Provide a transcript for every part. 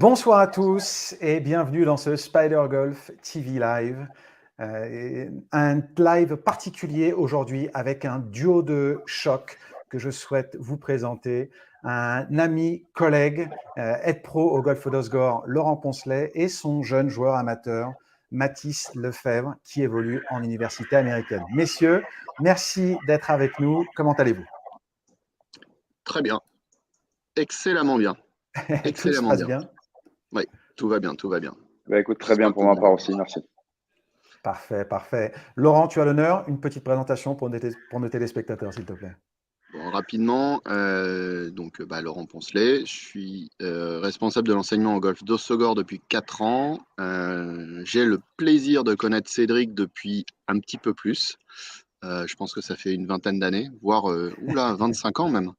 Bonsoir à tous et bienvenue dans ce Spider Golf TV Live. Un live particulier aujourd'hui avec un duo de choc que je souhaite vous présenter. Un ami, collègue, aide pro au Golf d'Osgore, Laurent Poncelet, et son jeune joueur amateur, Mathis Lefebvre, qui évolue en université américaine. Messieurs, merci d'être avec nous. Comment allez-vous? Très bien. Excellemment bien. Tout se Excellemment passe bien. bien? Oui, tout va bien, tout va bien. Bah, écoute, très bien pour ma part aussi, merci. Parfait, parfait. Laurent, tu as l'honneur. Une petite présentation pour nos téléspectateurs, s'il te plaît. Bon, rapidement, Laurent Poncelet, je suis responsable de l'enseignement au Golf d'Ossegor depuis 4 ans. J'ai le plaisir de connaître Cédric depuis un petit peu plus. Je pense que ça fait une vingtaine d'années, voire 25 ans même.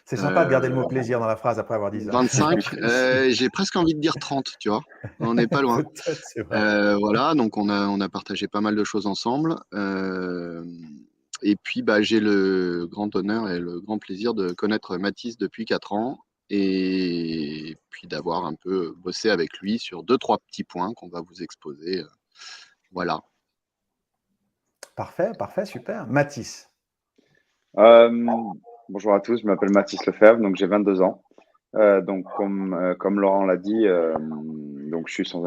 C'est sympa de garder le mot plaisir dans la phrase après avoir dit ça. 25, j'ai presque envie de dire 30, tu vois. On n'est pas loin. Peut-être, c'est vrai. Voilà, donc on a partagé pas mal de choses ensemble. Et puis, j'ai le grand honneur et le grand plaisir de connaître Mathis depuis 4 ans et puis d'avoir un peu bossé avec lui sur 2-3 petits points qu'on va vous exposer. Voilà. Parfait, parfait, super. Mathis. Bonjour à tous, je m'appelle Mathis Lefebvre, donc j'ai 22 ans. Donc comme Laurent l'a dit, donc je suis son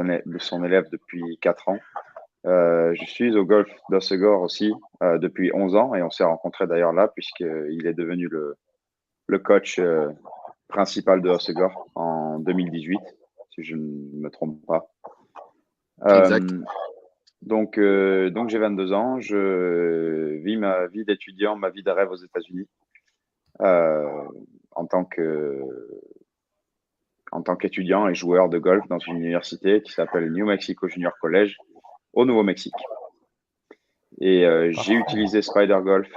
élève depuis 4 ans. Je suis au Golf d'Ossegor aussi depuis 11 ans et on s'est rencontrés d'ailleurs là puisqu'il est devenu le coach principal de Ossegor en 2018, si je ne me trompe pas. Exact. Donc j'ai 22 ans, je vis ma vie d'étudiant, ma vie de rêve aux États-Unis en tant qu'étudiant et joueur de golf dans une université qui s'appelle New Mexico Junior College au Nouveau-Mexique. Et j'ai utilisé Spider Golf,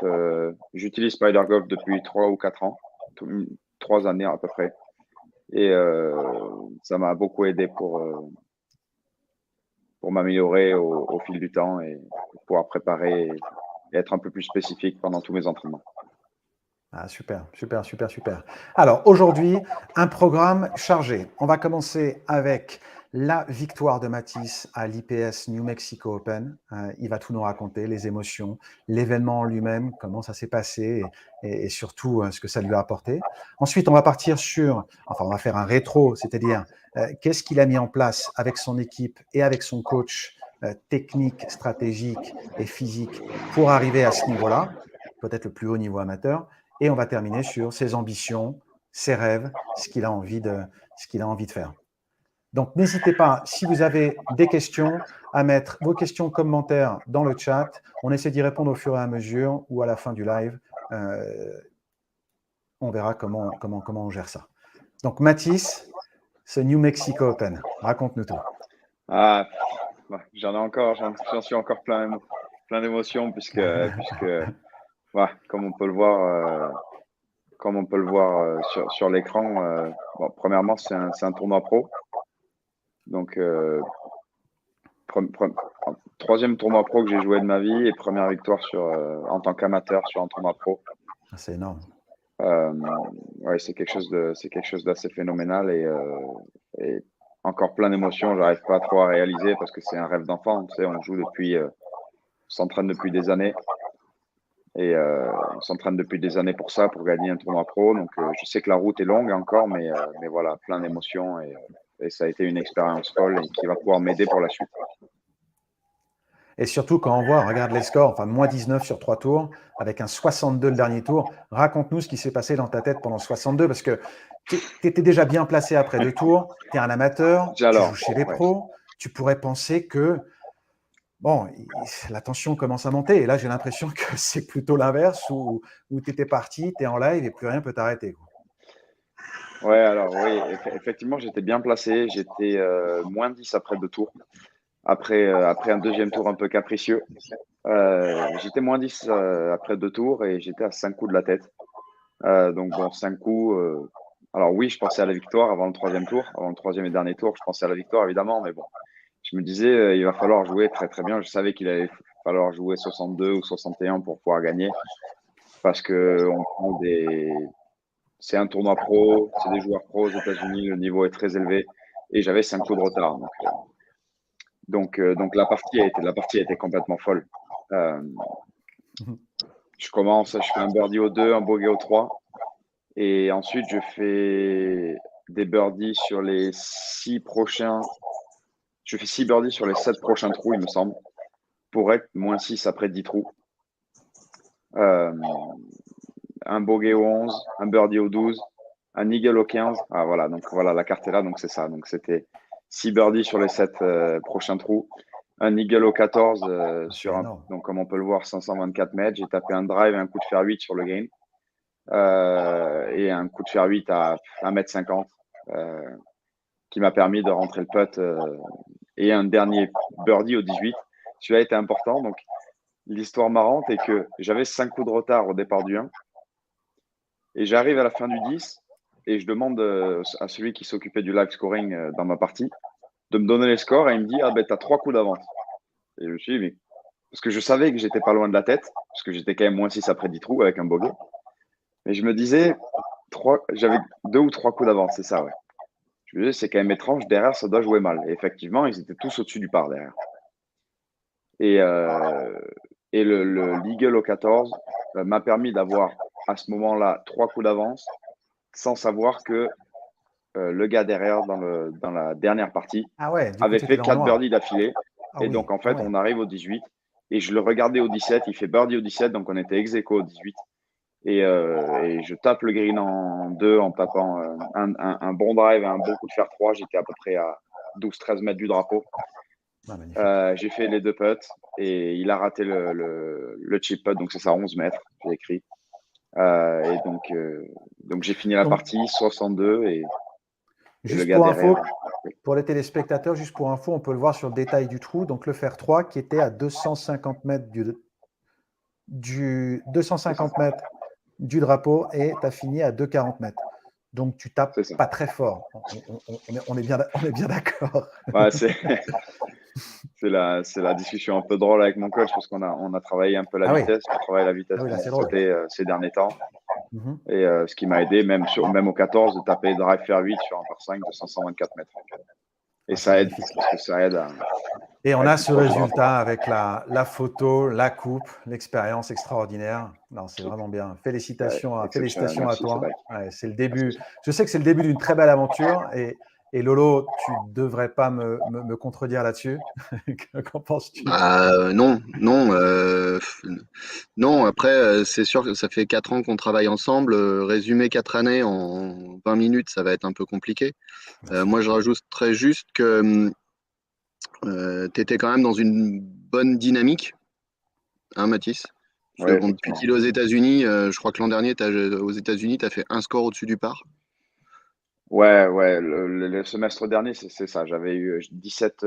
j'utilise Spider Golf depuis 3 ou 4 ans, 3 années à peu près. Et ça m'a beaucoup aidé pour m'améliorer au fil du temps et pouvoir préparer et être un peu plus spécifique pendant tous mes entraînements. Ah, super, super, super, super. Alors aujourd'hui, un programme chargé. On va commencer avec la victoire de Mathis à l'IPS New Mexico Open. Il va tout nous raconter, les émotions, l'événement en lui-même, comment ça s'est passé et surtout ce que ça lui a apporté. Ensuite, on va partir on va faire un rétro, c'est-à-dire qu'est-ce qu'il a mis en place avec son équipe et avec son coach technique, stratégique et physique pour arriver à ce niveau-là, peut-être le plus haut niveau amateur. Et on va terminer sur ses ambitions, ses rêves, ce qu'il a envie de faire. Donc, n'hésitez pas, si vous avez des questions, à mettre vos questions, commentaires dans le chat. On essaie d'y répondre au fur et à mesure ou à la fin du live. On verra comment on gère ça. Donc, Mathis, ce New Mexico Open, raconte-nous tout. Ah, j'en suis encore plein d'émotions puisque comme on peut le voir sur l'écran, premièrement, c'est un tournoi pro. Donc, troisième tournoi pro que j'ai joué de ma vie et première victoire en tant qu'amateur sur un tournoi pro. C'est énorme. Ouais, c'est quelque chose d'assez phénoménal et encore plein d'émotions. J'arrive pas trop à réaliser parce que c'est un rêve d'enfant. Tu sais, on s'entraîne depuis des années. Et on s'entraîne depuis des années pour ça, pour gagner un tournoi pro. Donc, je sais que la route est longue encore, mais voilà, plein d'émotions. Et ça a été une expérience folle et qui va pouvoir m'aider pour la suite. Et surtout, quand on voit, regarde les scores, enfin, moins 19 sur 3 tours, avec un 62 le dernier tour. Raconte-nous ce qui s'est passé dans ta tête pendant 62, parce que tu étais déjà bien placé après 2 tours, tu es un amateur, tu joues chez les pros, tu pourrais penser que bon, la tension commence à monter. Et là, j'ai l'impression que c'est plutôt l'inverse, où tu étais parti, tu es en live et plus rien peut t'arrêter. Ouais, alors oui, effectivement, j'étais bien placé. J'étais moins 10 après 2 tours. Après un deuxième tour un peu capricieux. J'étais moins 10 après 2 tours et j'étais à 5 coups de la tête. Donc bon, 5 coups. Alors oui, je pensais à la victoire avant le troisième tour, avant le troisième et dernier tour. Je pensais à la victoire, évidemment, mais bon. Je me disais, il va falloir jouer très très bien. Je savais qu'il allait falloir jouer 62 ou 61 pour pouvoir gagner. Parce que c'est un tournoi pro, c'est des joueurs pros aux États-Unis, le niveau est très élevé. et j'avais 5 coups de retard. Donc la partie a été complètement folle. Je fais un birdie au 2, un bogey au 3. Et ensuite, je fais des birdies sur les 6 prochains. Je fais 6 birdies sur les 7 prochains trous, il me semble, pour être moins 6 après 10 trous. Un bogey au 11, un birdie au 12, un eagle au 15. Ah voilà, donc voilà, la carte est là, donc c'est ça. Donc c'était 6 birdies sur les 7 prochains trous. Un eagle au 14 donc comme on peut le voir, 524 mètres. J'ai tapé un drive et un coup de fer 8 sur le green. Et un coup de fer 8 à 1,50 m qui m'a permis de rentrer le putt et un dernier birdie au 18. Celui-là était important. Donc, l'histoire marrante est que j'avais 5 coups de retard au départ du 1 et j'arrive à la fin du 10 et je demande à celui qui s'occupait du live scoring dans ma partie de me donner les scores et il me dit « Ah ben, t'as 3 coups d'avance ». Et je me suis dit « Mais… » Parce que je savais que j'étais pas loin de la tête, parce que j'étais quand même moins 6 après 10 trous avec un bogey. Mais je me disais, j'avais 2 ou 3 coups d'avance, c'est ça, ouais. Je me disais, c'est quand même étrange, derrière, ça doit jouer mal. Et effectivement, ils étaient tous au-dessus du par derrière. Et l'eagle au 14 m'a permis d'avoir, à ce moment-là, 3 coups d'avance, sans savoir que le gars derrière, dans la dernière partie, avait fait 4 birdies d'affilée. Et donc, en fait, on arrive au 18. Et je le regardais au 17, il fait birdie au 17, donc on était ex-aequo au 18. Et je tape le green en 2 en tapant un bon drive et un bon coup de fer 3. J'étais à peu près à 12-13 mètres du drapeau. J'ai fait les 2 putts et il a raté le chip putt, donc c'est ça, 11 mètres, j'ai écrit. Et donc j'ai fini la partie 62 et juste pour info, pour les téléspectateurs, juste pour info, on peut le voir sur le détail du trou. Donc le fer 3 qui était à 250 mètres du 250 mètres du drapeau et tu as fini à 2,40 mètres. Donc, tu tapes pas très fort. On est bien d'accord. Ouais, c'est la discussion un peu drôle avec mon coach parce qu'on a travaillé un peu la vitesse. On travaille la vitesse ces derniers temps. Et ce qui m'a aidé, même au 14, de taper drive fer 8 sur un par 5 de 524 mètres. Et ça aide, parce que ça aide à… Et on a ce résultat avec la photo, la coupe, l'expérience extraordinaire. Non, c'est vraiment bien. Félicitations à toi. Ouais, c'est le début. Je sais que c'est le début d'une très belle aventure. Et Lolo, tu ne devrais pas me contredire là-dessus. Qu'en penses-tu ? Non. Après, c'est sûr que ça fait 4 ans qu'on travaille ensemble. Résumer 4 années en 20 minutes, ça va être un peu compliqué. Moi, je rajouterais juste que tu étais quand même dans une bonne dynamique, hein, Mathis? Ouais, depuis qu'il est aux États-Unis, je crois que l'an dernier, aux États-Unis, tu as fait un score au-dessus du par. Ouais, le semestre dernier, c'est ça. J'avais eu 17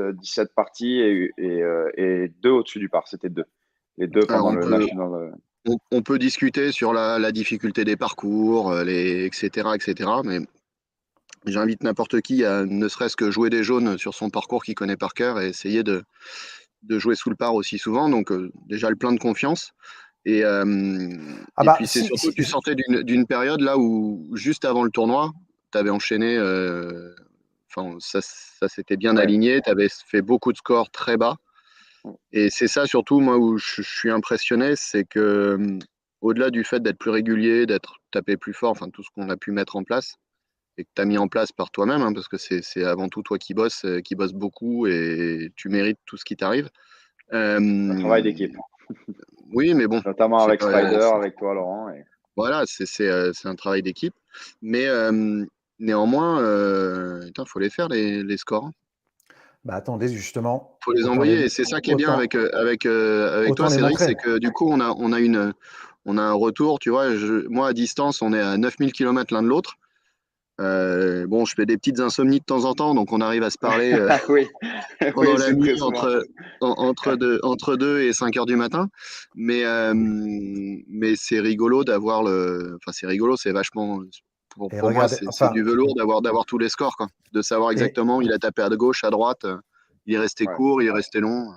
parties et 2 au-dessus du par. C'était 2. Les 2 pendant le national. On peut discuter sur la difficulté des parcours, etc., mais j'invite n'importe qui à ne serait-ce que jouer des jaunes sur son parcours qu'il connaît par cœur et essayer de jouer sous le par aussi souvent. Donc déjà le plein de confiance. Et puis c'est surtout que tu sortais d'une période là où juste avant le tournoi, tu avais enchaîné, ça s'était bien aligné, tu avais fait beaucoup de scores très bas. Et c'est ça surtout, moi, où je suis impressionné, c'est que au-delà du fait d'être plus régulier, d'être tapé plus fort, enfin tout ce qu'on a pu mettre en place, et que tu as mis en place par toi-même, hein, parce que c'est avant tout toi qui bosse beaucoup et tu mérites tout ce qui t'arrive. Un travail d'équipe. Oui, mais bon. Notamment avec Spider, avec toi, Laurent. Voilà, c'est un travail d'équipe. Mais néanmoins, il faut les faire, les scores. Bah attendez, justement. Il faut les envoyer. Et c'est ça qui est bien avec toi, Cédric, c'est que du coup, on a un retour. Tu vois, moi, à distance, on est à 9000 km l'un de l'autre. Bon, je fais des petites insomnies de temps en temps, donc on arrive à se parler pendant la nuit entre 2 et 5 heures du matin. Mais c'est rigolo d'avoir Enfin, c'est rigolo, c'est vachement… Pour moi, c'est du velours d'avoir tous les scores, quoi. De savoir exactement, il a tapé à gauche, à droite, il est resté court, il est resté long.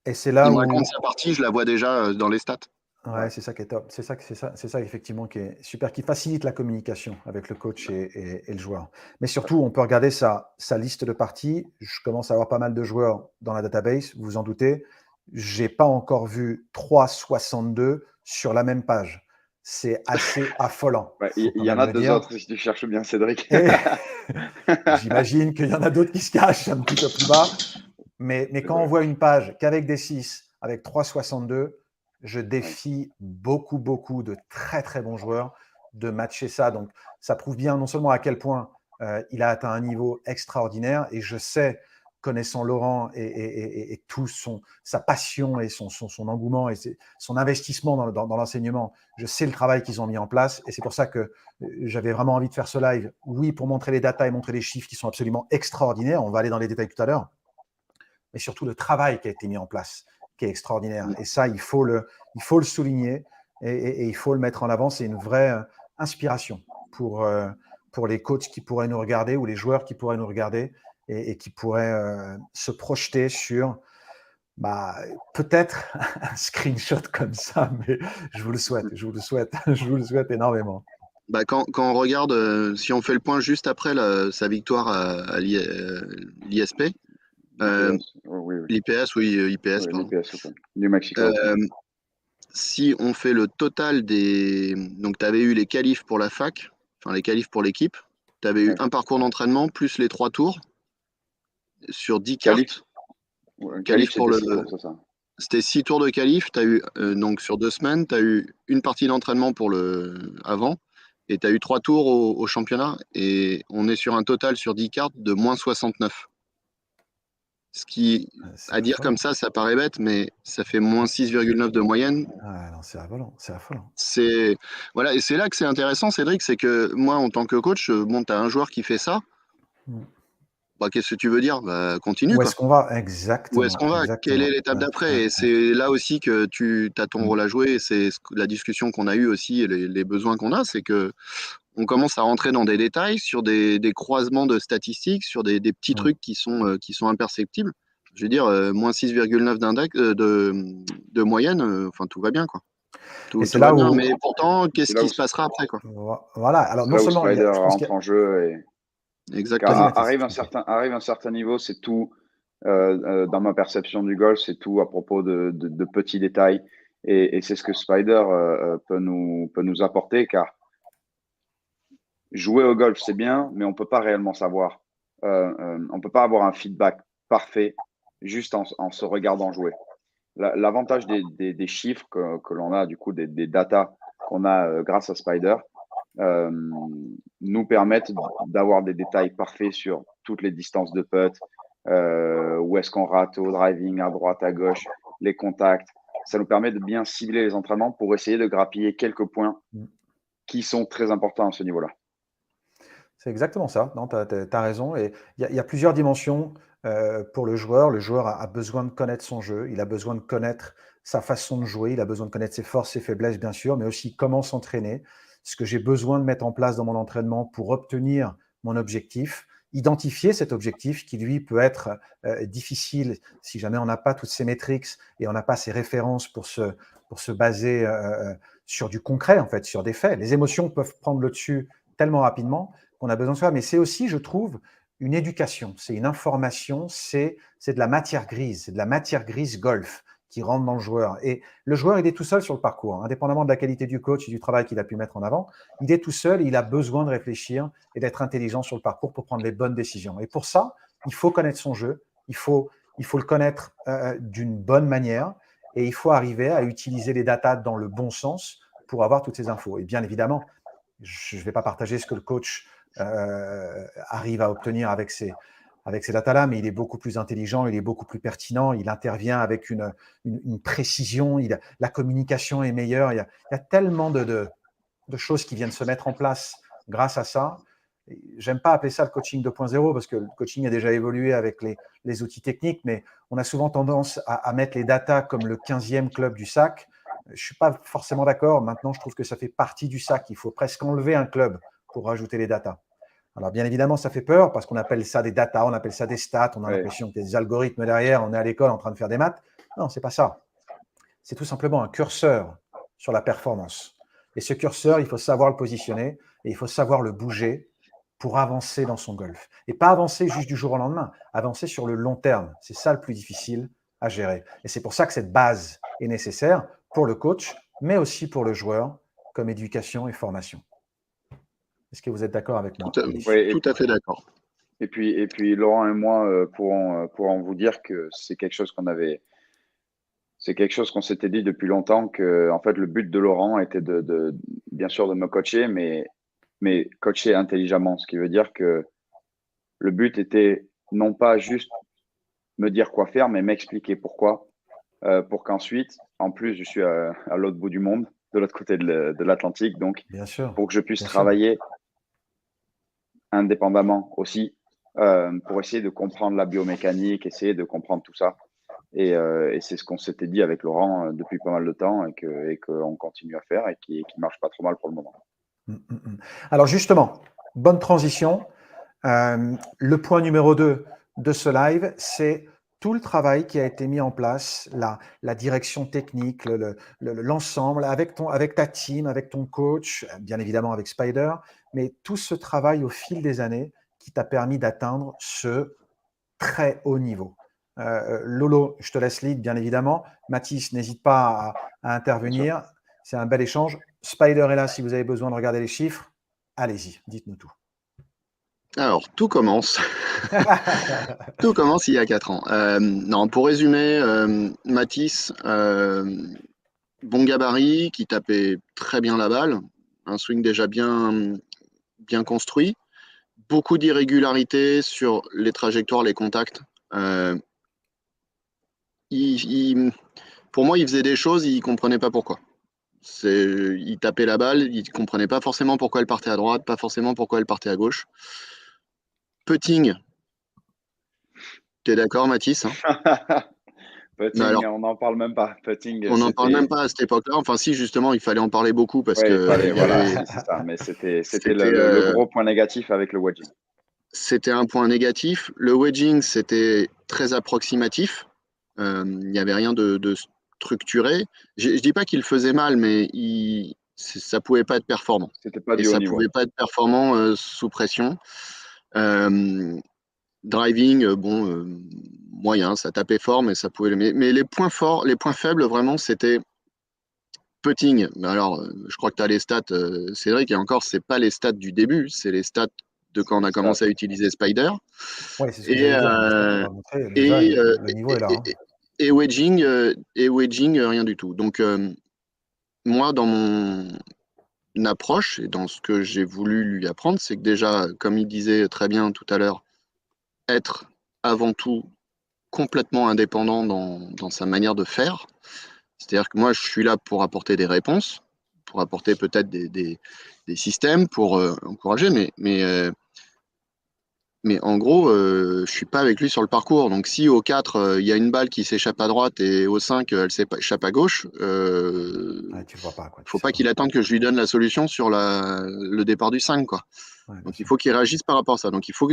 Et c'est là il me raconte sa partie, je la vois déjà dans les stats. Ouais, c'est ça qui est top. C'est ça effectivement qui est super, qui facilite la communication avec le coach et le joueur. Mais surtout, on peut regarder sa liste de parties. Je commence à avoir pas mal de joueurs dans la database, vous vous en doutez. J'ai pas encore vu 3,62 sur la même page. C'est assez affolant, Ouais, faut il quand y en même a le deux dire. autres si tu cherches bien, Cédric. Et j'imagine qu'il y en a d'autres qui se cachent un petit peu plus bas. Mais C'est quand on vrai. voit une page qu'avec des 6, avec 3,62, je Ouais. défie beaucoup de très très bons joueurs de matcher ça. Donc ça prouve bien non seulement à quel point il a atteint un niveau extraordinaire, et je sais, connaissant Laurent et tout sa passion et son engouement et son investissement dans l'enseignement, je sais le travail qu'ils ont mis en place, et c'est pour ça que j'avais vraiment envie de faire ce live. Oui, pour montrer les datas et montrer les chiffres qui sont absolument extraordinaires. On va aller dans les détails tout à l'heure, mais surtout le travail qui a été mis en place, qui est extraordinaire. Et ça, il faut le souligner, et il faut le mettre en avant. C'est une vraie inspiration pour les coachs qui pourraient nous regarder, ou les joueurs qui pourraient nous regarder, et qui pourraient se projeter sur peut-être un screenshot comme ça, mais je vous le souhaite, je vous le souhaite énormément. Quand on regarde, si on fait le point juste après sa victoire à l'ISP, euh, IPS, oh, oui, oui. l'IPS, oui, IPS, Oui, pardon. l'IPS Open. New Mexico Open. Euh, Si on fait le total des. Donc, tu avais eu les qualifs pour la fac, enfin les qualifs pour l'équipe. Tu avais eu Ouais. un parcours d'entraînement plus les 3 tours sur 10 Qualif, cartes. ouais, Qualif Qualif pour c'était le. 6 tours, c'est ça. C'était 6 tours de qualif. Tu as eu, donc sur 2 semaines, tu as eu une partie d'entraînement pour le avant. Et tu as eu 3 tours au championnat. Et on est sur un total sur 10 cartes de moins 69. Ce qui, C'est à dire comme affolant. ça paraît bête, mais ça fait moins 6,9 de moyenne. Ah, non, c'est affolant, c'est affolant. C'est voilà, et c'est là que c'est intéressant, Cédric, c'est que moi, en tant que coach, bon, t'as un joueur qui fait ça, Mm. qu'est-ce que tu veux dire? Continue, Où quoi. est-ce qu'on va? Où est-ce Exactement, qu'on va? Quelle est exactement. l'étape Ouais, d'après? ouais, Et ouais. c'est là aussi que tu as ton Mm. rôle à jouer, et c'est la discussion qu'on a eue aussi, et les besoins qu'on a, c'est que on commence à rentrer dans des détails, sur des croisements de statistiques, sur des petits Mm. trucs qui sont imperceptibles. Je veux dire, moins 6,9 d'index, de moyenne, enfin, tout va bien, quoi. Et c'est Tout va là bien, où, mais pourtant, C'est qu'est-ce là qui où, se passera après, quoi? voilà. Alors, c'est non là où seulement, Spider je pense qu'il y entre a. en jeu. Et Vas-y, Exactement. car Mathis, je t'en prie. arrive un certain niveau, c'est tout, dans ma perception du golf, c'est tout à propos de petits détails. Et c'est ce que Spider peut nous apporter, car jouer au golf, c'est bien, mais on ne peut pas réellement savoir. On ne peut pas avoir un feedback parfait juste en se regardant jouer. L'avantage des chiffres que l'on a, du coup, des datas qu'on a grâce à Spider, euh, nous permettent d'avoir des détails parfaits sur toutes les distances de putt, où est-ce qu'on rate au driving, à droite, à gauche, les contacts. Ça nous permet de bien cibler les entraînements pour essayer de grappiller quelques points Mm. qui sont très importants à ce niveau-là. C'est exactement ça. Non, tu as raison. Et il y a plusieurs dimensions pour le joueur. Le joueur a besoin de connaître son jeu. Il a besoin de connaître sa façon de jouer. Il a besoin de connaître ses forces, ses faiblesses, bien sûr, mais aussi comment s'entraîner. Ce que j'ai besoin de mettre en place dans mon entraînement pour obtenir mon objectif. Identifier cet objectif qui, lui, peut être difficile si jamais on n'a pas toutes ces métriques et on n'a pas ces références pour se baser sur du concret, en fait, sur des faits. Les émotions peuvent prendre le dessus tellement rapidement qu'on a besoin de soi, mais c'est aussi, je trouve, une éducation, c'est une information, c'est de la matière grise, c'est de la matière grise golf qui rentre dans le joueur. Et le joueur, il est tout seul sur le parcours, indépendamment de la qualité du coach et du travail qu'il a pu mettre en avant. Il est tout seul et il a besoin de réfléchir et d'être intelligent sur le parcours pour prendre les bonnes décisions. Et pour ça, il faut connaître son jeu, il faut le connaître d'une bonne manière, et il faut arriver à utiliser les datas dans le bon sens pour avoir toutes ces infos. Et bien évidemment, je ne vais pas partager ce que le coach arrive à obtenir avec ces datas-là, mais il est beaucoup plus intelligent, il est beaucoup plus pertinent, il intervient avec une précision, la communication est meilleure. Il y a tellement de choses qui viennent se mettre en place grâce à ça. J'aime pas appeler ça le coaching 2.0 parce que le coaching a déjà évolué avec les outils techniques, mais on a souvent tendance à mettre les datas comme le 15e club du sac. Je ne suis pas forcément d'accord. Maintenant, je trouve que ça fait partie du sac. Il faut presque enlever un club pour rajouter les datas. Alors, bien évidemment, ça fait peur parce qu'on appelle ça des datas, on appelle ça des stats, on a Ouais. l'impression qu'il y a des algorithmes derrière, on est à l'école en train de faire des maths. Non, c'est pas ça. C'est tout simplement un curseur sur la performance. Et ce curseur, il faut savoir le positionner et il faut savoir le bouger pour avancer dans son golf. Et pas avancer juste du jour au lendemain, avancer sur le long terme. C'est ça le plus difficile à gérer. Et c'est pour ça que cette base est nécessaire pour le coach, mais aussi pour le joueur, comme éducation et formation. Est-ce que vous êtes d'accord avec moi, Olivier? Oui, Tout à fait d'accord. et puis Laurent et moi pourrons vous dire que c'est quelque chose qu'on s'était dit depuis longtemps que en fait le but de Laurent était bien sûr de me coacher, mais coacher intelligemment, ce qui veut dire que le but était non pas juste me dire quoi faire, mais m'expliquer pourquoi, pour qu'ensuite, en plus, je suis à l'autre bout du monde, de l'autre côté de l'Atlantique, donc Bien sûr, pour que je puisse bien sûr. travailler indépendamment aussi, pour essayer de comprendre la biomécanique, essayer de comprendre tout ça. Et c'est ce qu'on s'était dit avec Laurent depuis pas mal de temps et qu'on continue à faire et qui marche pas trop mal pour le moment. Alors justement, bonne transition. Le point numéro 2 de ce live, c'est tout le travail qui a été mis en place, la direction technique, l'ensemble, avec ta team, avec ton coach, bien évidemment avec Spider, mais tout ce travail au fil des années qui t'a permis d'atteindre ce très haut niveau. Lolo, je te laisse lead, bien évidemment. Mathis, n'hésite pas à intervenir. C'est un bel échange. Spider est là si vous avez besoin de regarder les chiffres. Allez-y, dites-nous tout. Alors, tout commence. Tout commence il y a 4 ans. Non, pour résumer, Mathis, bon gabarit, qui tapait très bien la balle, un swing déjà bien construit, beaucoup d'irrégularités sur les trajectoires, les contacts. Pour moi, il faisait des choses, il ne comprenait pas pourquoi. Il tapait la balle, il ne comprenait pas forcément pourquoi elle partait à droite, pas forcément pourquoi elle partait à gauche. Putting, tu es d'accord, Mathis, hein? Mais Putting, alors, on n'en parle même pas. Putting, on n'en parle même c'était. pas à cette époque-là. Enfin, si, justement, il fallait en parler beaucoup parce Ouais, il que fallait, il y voilà, avait, c'est ça. Mais c'était c'était, le gros point négatif avec le wedging. c'était un point négatif. Le wedging, c'était très approximatif. Il n'y avait rien de structuré. Je ne dis pas qu'il faisait mal, mais ça ne pouvait pas être performant. C'était pas Et du haut ça ne niveau. pouvait pas être performant sous pression. Driving, bon, moyen, ça tapait fort, mais ça pouvait. Mais les points forts, les points faibles, vraiment, c'était putting. Mais alors, je crois que tu as les stats, Cédric, et encore, c'est pas les stats du début, c'est les stats de quand on a Ça, commencé à utiliser Spider. Oui, c'est ce que Et, j'allais dire. Les stats, on va montrer. Déjà, et, le niveau est là. Hein. wedging, rien du tout. Donc, moi, dans mon approche et dans ce que j'ai voulu lui apprendre, c'est que déjà, comme il disait très bien tout à l'heure, être avant tout complètement indépendant dans sa manière de faire. C'est-à-dire que moi, je suis là pour apporter des réponses, pour apporter peut-être des systèmes, pour encourager, mais en gros, je ne suis pas avec lui sur le parcours. Donc si au 4, il y a une balle qui s'échappe à droite et au 5, elle s'échappe à gauche, Ouais, tu ne vois pas, quoi. il ne Tu faut sais pas pas. qu'il attende que je lui donne la solution sur le départ du 5, quoi. Ouais, bien Donc il sûr. faut qu'il réagisse par rapport à ça. Donc il faut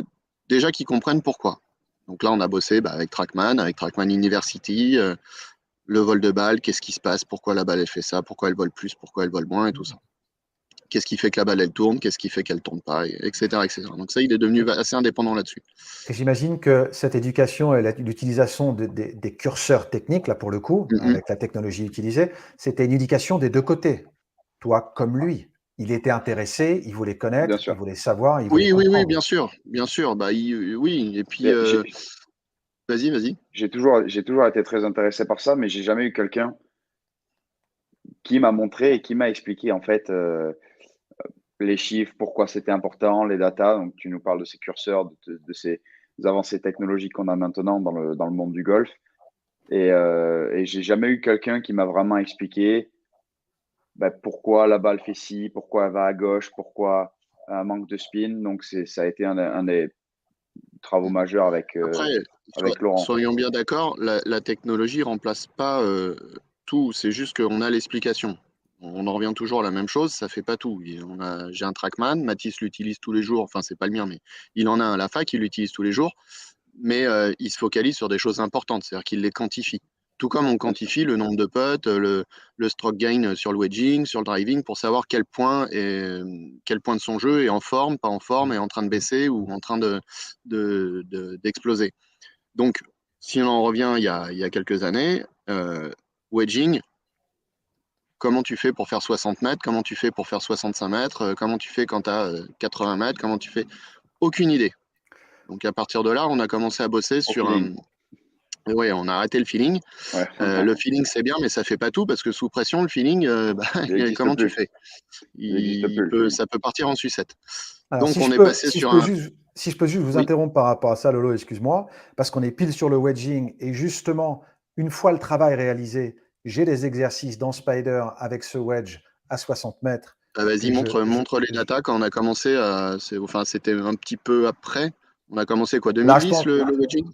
déjà qu'il comprenne pourquoi. Donc là, on a bossé avec Trackman University, le vol de balle, qu'est-ce qui se passe, pourquoi la balle elle fait ça, pourquoi elle vole plus, pourquoi elle vole moins et tout ça. Qu'est-ce qui fait que la balle elle tourne, qu'est-ce qui fait qu'elle tourne pas, etc., etc. Donc ça, il est devenu assez indépendant là-dessus. Et j'imagine que cette éducation et l'utilisation des curseurs techniques, là pour le coup, Mm-hmm. avec la technologie utilisée, c'était une éducation des deux côtés. Toi comme lui. Il était intéressé, il voulait bien connaître, il sûr. voulait savoir, il voulait Oui, comprendre. bien sûr, bien sûr. Bah, oui, et puis, Mais vas-y. j'ai toujours été très intéressé par ça, mais j'ai jamais eu quelqu'un qui m'a montré et qui m'a expliqué en fait les chiffres, pourquoi c'était important, les datas. Donc tu nous parles de ces curseurs, de ces avancées technologiques qu'on a maintenant dans le monde du golf. Et j'ai jamais eu quelqu'un qui m'a vraiment expliqué pourquoi la balle fait ci, pourquoi elle va à gauche, pourquoi un manque de spin. Donc ça a été un des travaux majeurs Après, avec Laurent. soyons bien d'accord, la technologie remplace pas tout. C'est juste qu'on a l'explication. On en revient toujours à la même chose, ça fait pas tout. J'ai un Trackman, Mathis l'utilise tous les jours. Enfin, c'est pas le mien, mais il en a un à la fac, il l'utilise tous les jours. Mais il se focalise sur des choses importantes, c'est-à-dire qu'il les quantifie. Tout comme on quantifie le nombre de putts, le stroke gain sur le wedging, sur le driving, pour savoir quel point de son jeu est en forme, pas en forme, est en train de baisser ou en train d'exploser. Donc, si on en revient il y a quelques années, wedging, comment tu fais pour faire 60 mètres, comment tu fais pour faire 65 mètres, comment tu fais quand tu as 80 mètres, comment tu fais... Aucune idée. Donc à partir de là, on a commencé à bosser sur un... Oui, on a arrêté le feeling. Ouais. Le feeling, c'est bien, mais ça fait pas tout, parce que sous pression, le feeling, comment tu fais? Ça peut partir en sucette. Alors, Donc, si on je est peux, passé si je sur peux un... juste, si je peux juste vous Oui. interrompre par rapport à ça, Lolo, excuse-moi, parce qu'on est pile sur le wedging et justement, une fois le travail réalisé, j'ai des exercices dans Spider avec ce wedge à 60 mètres. Vas-y, montre les datas quand on a commencé. C'était un petit peu après. On a commencé quoi, Là, je 2010 pense, le wedging?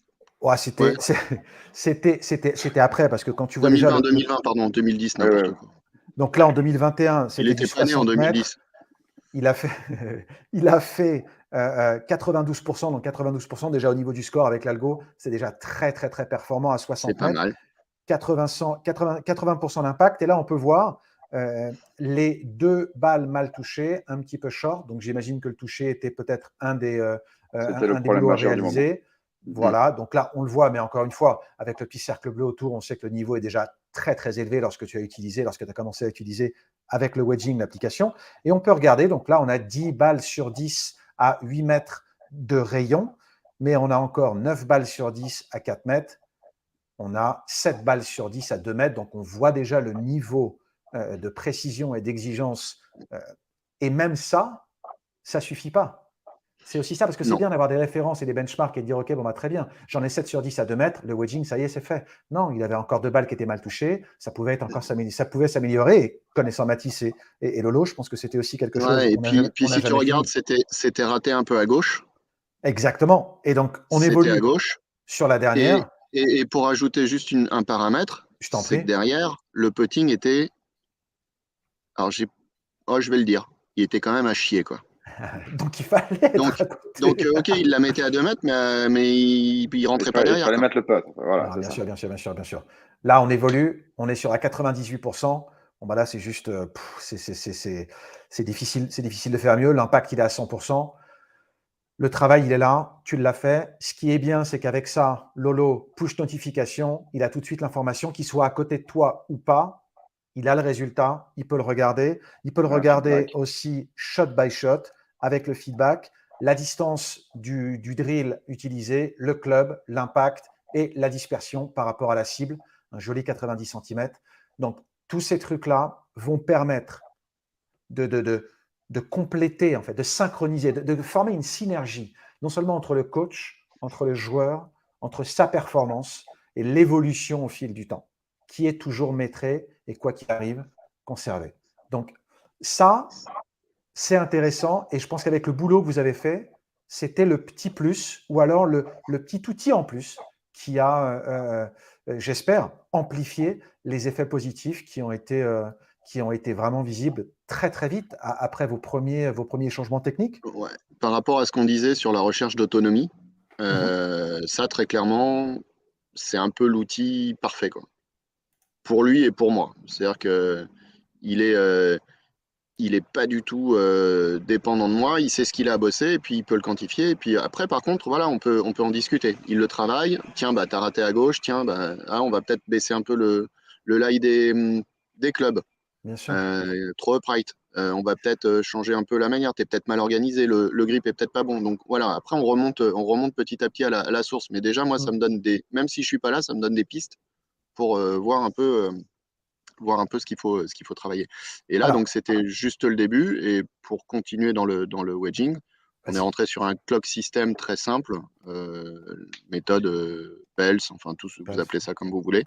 ouais, Ouais. c'était après, parce que quand tu vois déjà 2020, pardon, 2010, n'importe quoi. Donc là, en 2021, Il c'était du était pas né en 60 mètres. 2010. Il a fait, il a fait 92%, donc 92% déjà au niveau du score avec l'algo, c'est déjà très, très, très performant à C'est 60 pas mètres. mal. 80% d'impact. Et là, on peut voir les 2 balles mal touchées, un petit peu short. Donc, j'imagine que le toucher était peut-être un des boulots à réaliser. Voilà, donc là, on le voit, mais encore une fois, avec le petit cercle bleu autour, on sait que le niveau est déjà très, très élevé lorsque tu as commencé à utiliser avec le wedging l'application. Et on peut regarder, donc là, on a 10 balles sur 10 à 8 mètres de rayon, mais on a encore 9 balles sur 10 à 4 mètres. On a 7 balles sur 10 à 2 mètres, donc on voit déjà le niveau de précision et d'exigence. Et même ça ne suffit pas. C'est aussi ça, parce que c'est bien d'avoir des références et des benchmarks et de dire, OK, bon, bah, très bien, j'en ai 7 sur 10 à 2 mètres, le wedging, ça y est, c'est fait. Non, il avait encore 2 balles qui étaient mal touchées, ça pouvait s'améliorer. Et connaissant Mathis et Lolo, je pense que c'était aussi quelque chose Ouais, et qu'on puis n'a si tu jamais regardes, fini. c'était raté un peu à gauche. Exactement. Et donc, on C'était à évolue gauche. sur la Et, dernière. et pour ajouter juste un paramètre, Je t'en c'est que prie. derrière, le putting était... Alors, je vais le dire. Il était quand même à chier, quoi. Donc, il fallait être à Donc côté. OK, il la mettait à 2 mètres, mais il rentrait pas Il derrière, fallait quoi. mettre le putt. Voilà, Non, c'est bien ça. sûr, bien sûr, bien sûr, bien sûr. Là, on évolue, on est sur à 98%. Bon, bah là, c'est juste, c'est difficile de faire mieux. L'impact, il est à 100%. Le travail, il est là, tu l'as fait. Ce qui est bien, c'est qu'avec ça, Lolo, push notification, il a tout de suite l'information, qu'il soit à côté de toi ou pas. Il a le résultat, il peut le regarder. Il peut le regarder aussi shot by shot avec le feedback, la distance du drill utilisé, le club, l'impact et la dispersion par rapport à la cible, un joli 90 cm. Donc, tous ces trucs-là vont permettre de compléter, en fait, de synchroniser, de former une synergie, non seulement entre le coach, entre le joueur, entre sa performance et l'évolution au fil du temps, qui est toujours maîtrisé et quoi qu'il arrive, conservé. Donc ça, c'est intéressant et je pense qu'avec le boulot que vous avez fait, c'était le petit plus ou alors le petit outil en plus qui a, j'espère, amplifié les effets positifs qui ont été vraiment visibles très très vite après vos premiers changements techniques. Ouais. Par rapport à ce qu'on disait sur la recherche d'autonomie, ça, très clairement, c'est un peu l'outil parfait, quoi. Pour lui et pour moi. C'est-à-dire que il est pas du tout dépendant de moi, il sait ce qu'il a à bosser et puis il peut le quantifier. Et puis après, par contre, voilà, on peut en discuter. Il le travaille. Tiens, bah, t'as raté à gauche. Tiens, bah, on va peut-être baisser un peu le lie des clubs. Bien sûr. Trop upright. On va peut-être changer un peu la manière. T'es peut-être mal organisé. Le grip est peut-être pas bon. Donc voilà, après, on remonte petit à petit à la source. Mais déjà, moi, ça me donne même si je suis pas là, ça me donne des pistes pour voir un peu ce qu'il faut travailler. Et là, Alors, donc, c'était juste le début. Et pour continuer dans le wedging, on est vas-y. rentré sur un clock system très simple, méthode Pels, enfin, vous appelez ça comme vous voulez.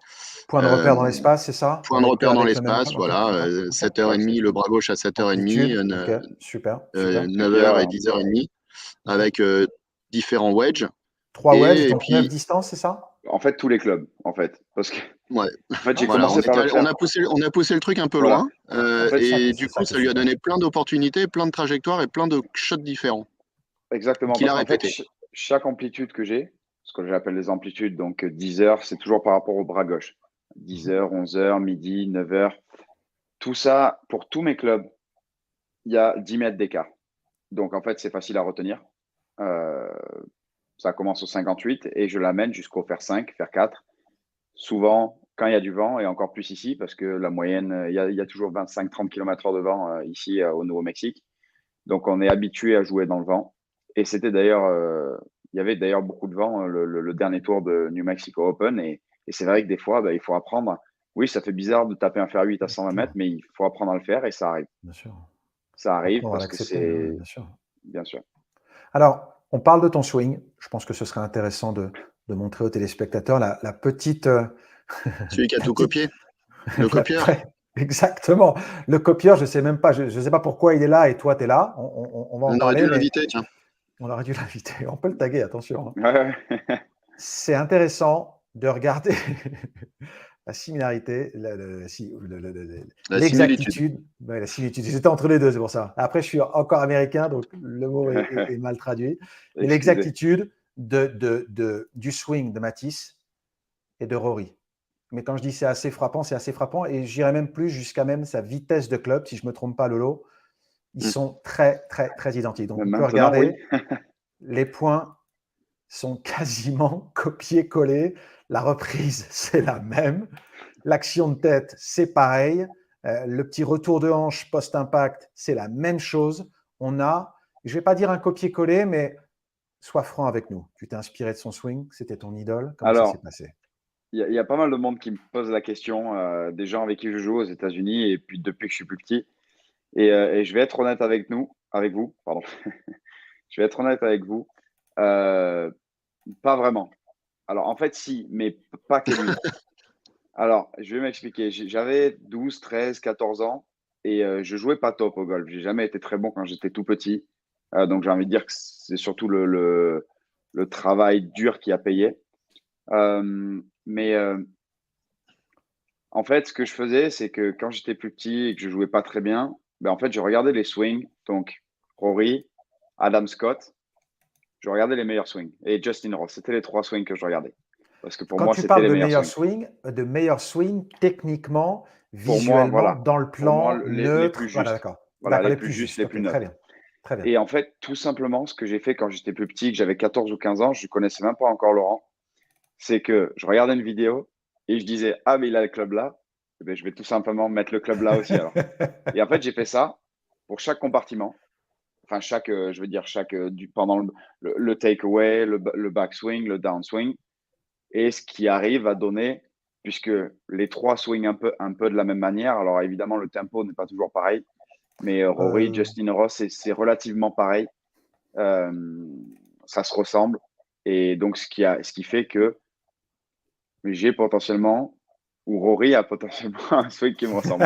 Point de repère Euh, dans l'espace, c'est ça? Point de repère dans Avec le même l'espace, code. Ok, voilà, d'accord. 7h30, le bras gauche à 7h30, Amplitude. Ok, super, super. 9h et 10h30, Ok. avec différents wedges. 3 wedges, Et donc 9 puis, distances, c'est ça? En fait, tous les clubs, en fait. Parce que, ouais, en fait, j'ai Non, c'est voilà, bon. commencé par le faire. on a poussé le truc un peu Voilà. loin, En fait, et C'est du ça coup, qui est ça lui a super. donné plein d'opportunités, plein de trajectoires et plein de shots différents exactement. qu'il Parce a qu'en fait, répété. chaque amplitude que j'ai, ce que j'appelle les amplitudes, donc 10 heures, c'est toujours par rapport au bras gauche. 10h, 11h, midi, 9h. Tout ça, pour tous mes clubs, il y a 10 mètres d'écart. Donc, en fait, c'est facile à retenir. Ça commence au 58 et je l'amène jusqu'au fer 5, fer 4. Souvent, quand il y a du vent, et encore plus ici, parce que la moyenne, il y a toujours 25-30 km/h de vent ici au Nouveau-Mexique. Donc, on est habitué à jouer dans le vent. Et c'était d'ailleurs, il y avait d'ailleurs beaucoup de vent le dernier tour de New Mexico Open. Et c'est vrai que des fois, il faut apprendre. Oui, ça fait bizarre de taper un fer 8 à 120 mètres, mais il faut apprendre à le faire et ça arrive. Bien sûr. Ça arrive Apprendre à parce que l'accepter, hein, c'est, bien sûr. bien sûr. Alors, on parle de ton swing. Je pense que ce serait intéressant de montrer aux téléspectateurs la petite. Celui qui a la tout petite- copié, le copieur. ouais, exactement. Le copieur, je ne sais même pas, je sais pas pourquoi il est là et toi, tu es là. On va en On aurait parler, dû mais l'inviter, tiens. on aurait dû l'inviter. On peut le taguer, attention, hein. Ouais. C'est intéressant de regarder la similarité, La similitude. l'exactitude, la similitude. J'étais entre les deux, c'est pour ça. Après, je suis encore américain, donc le mot est mal traduit. Mais Excusez. l'exactitude du swing de Matisse et de Rory. Mais quand je dis c'est assez frappant, c'est assez frappant. Et j'irais même plus jusqu'à même sa vitesse de club, si je ne me trompe pas, Lolo. Ils sont très, très, très identiques. Donc, on peut Maintenant, regarder. oui. Les points sont quasiment copiés-collés. La reprise, c'est la même. L'action de tête, c'est pareil. Le petit retour de hanche post-impact, c'est la même chose. On a, je ne vais pas dire un copier-coller, mais sois franc avec nous. Tu t'es inspiré de son swing, c'était ton idole. Comment ça s'est Alors, passé? il y a pas mal de monde qui me pose la question, des gens avec qui je joue aux États-Unis et puis depuis que je suis plus petit. Et je vais être honnête avec vous, pardon. Je vais être honnête avec vous. Pas vraiment. Alors, en fait, si, mais pas que lui. Alors, je vais m'expliquer. J'avais 12, 13, 14 ans et je jouais pas top au golf. J'ai jamais été très bon quand j'étais tout petit. Donc, j'ai envie de dire que c'est surtout le travail dur qui a payé. Mais en fait, ce que je faisais, c'est que quand j'étais plus petit et que je jouais pas très bien, en fait, je regardais les swings. Donc, Rory, Adam Scott, je regardais les meilleurs swings. Et Justin Rose, c'était les 3 swings que je regardais. Parce que pour Quand moi, tu c'était parles les meilleurs swings. de meilleurs swings, techniquement, Pour moi, visuellement, voilà. dans le Pour moi, plan, les plus neutre. Voilà, justes. d'accord. Voilà, D'accord, les les plus plus justes, justes. les plus Ok, très neutres. bien. Très bien. Et en fait, tout simplement, ce que j'ai fait quand j'étais plus petit, que j'avais 14 ou 15 ans, je ne connaissais même pas encore Laurent, c'est que je regardais une vidéo et je disais, ah, mais il a le club là, eh bien, je vais tout simplement mettre le club là aussi alors. Et en fait, j'ai fait ça pour chaque compartiment. Enfin, je veux dire, pendant le takeaway, le backswing, le downswing. Et ce qui arrive à donner, puisque les 3 swingent un peu de la même manière. Alors, évidemment, le tempo n'est pas toujours pareil. Mais Rory, Euh, Justin Ross, c'est relativement pareil. Euh, Ça se ressemble. Et donc, ce qui fait que j'ai potentiellement, ou Rory a potentiellement un swing qui me ressemble.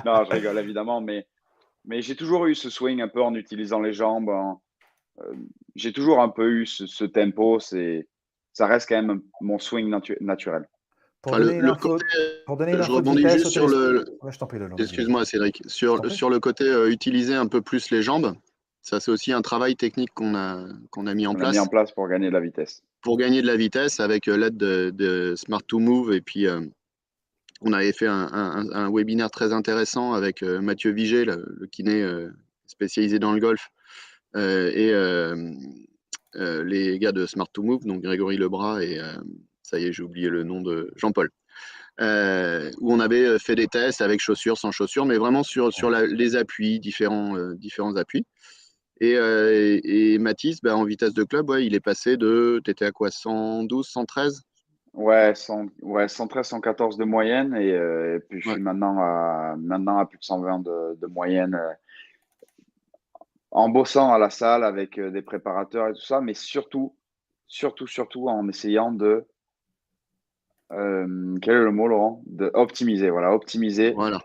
Non, je rigole évidemment, mais j'ai toujours eu ce swing un peu en utilisant les jambes. J'ai toujours un peu eu ce tempo. Ça reste quand même mon swing naturel. pour Enfin, donner une le côté, info, pour donner une je info de rebondis vitesse juste au sur le. Ouais, je t'en prie, Lolo, vas-y, vas-y. Excuse-moi, Cédric. Je t'en prie. Sur le côté utiliser un peu plus les jambes, ça, c'est aussi un travail technique qu'on a mis en On a mis en place place pour gagner de la vitesse. pour gagner de la vitesse avec l'aide de Smart to Move. Et puis, on avait fait un webinaire très intéressant avec Mathieu Vigé, le kiné spécialisé dans le golf, et les gars de Smart to Move, donc Grégory Lebras et ça y est, j'ai oublié le nom de Jean-Paul. Où on avait fait des tests avec chaussures, sans chaussures, mais vraiment sur les appuis, différents appuis. Et Mathis, en vitesse de club, ouais, il est passé de, t'étais à quoi, 112, 113? Ouais, 113, 114 de moyenne et puis je Ouais. suis maintenant à plus de 120 de moyenne en bossant à la salle avec des préparateurs et tout ça, mais surtout en essayant quel est le mot, Laurent? De optimiser, voilà, optimiser Voilà.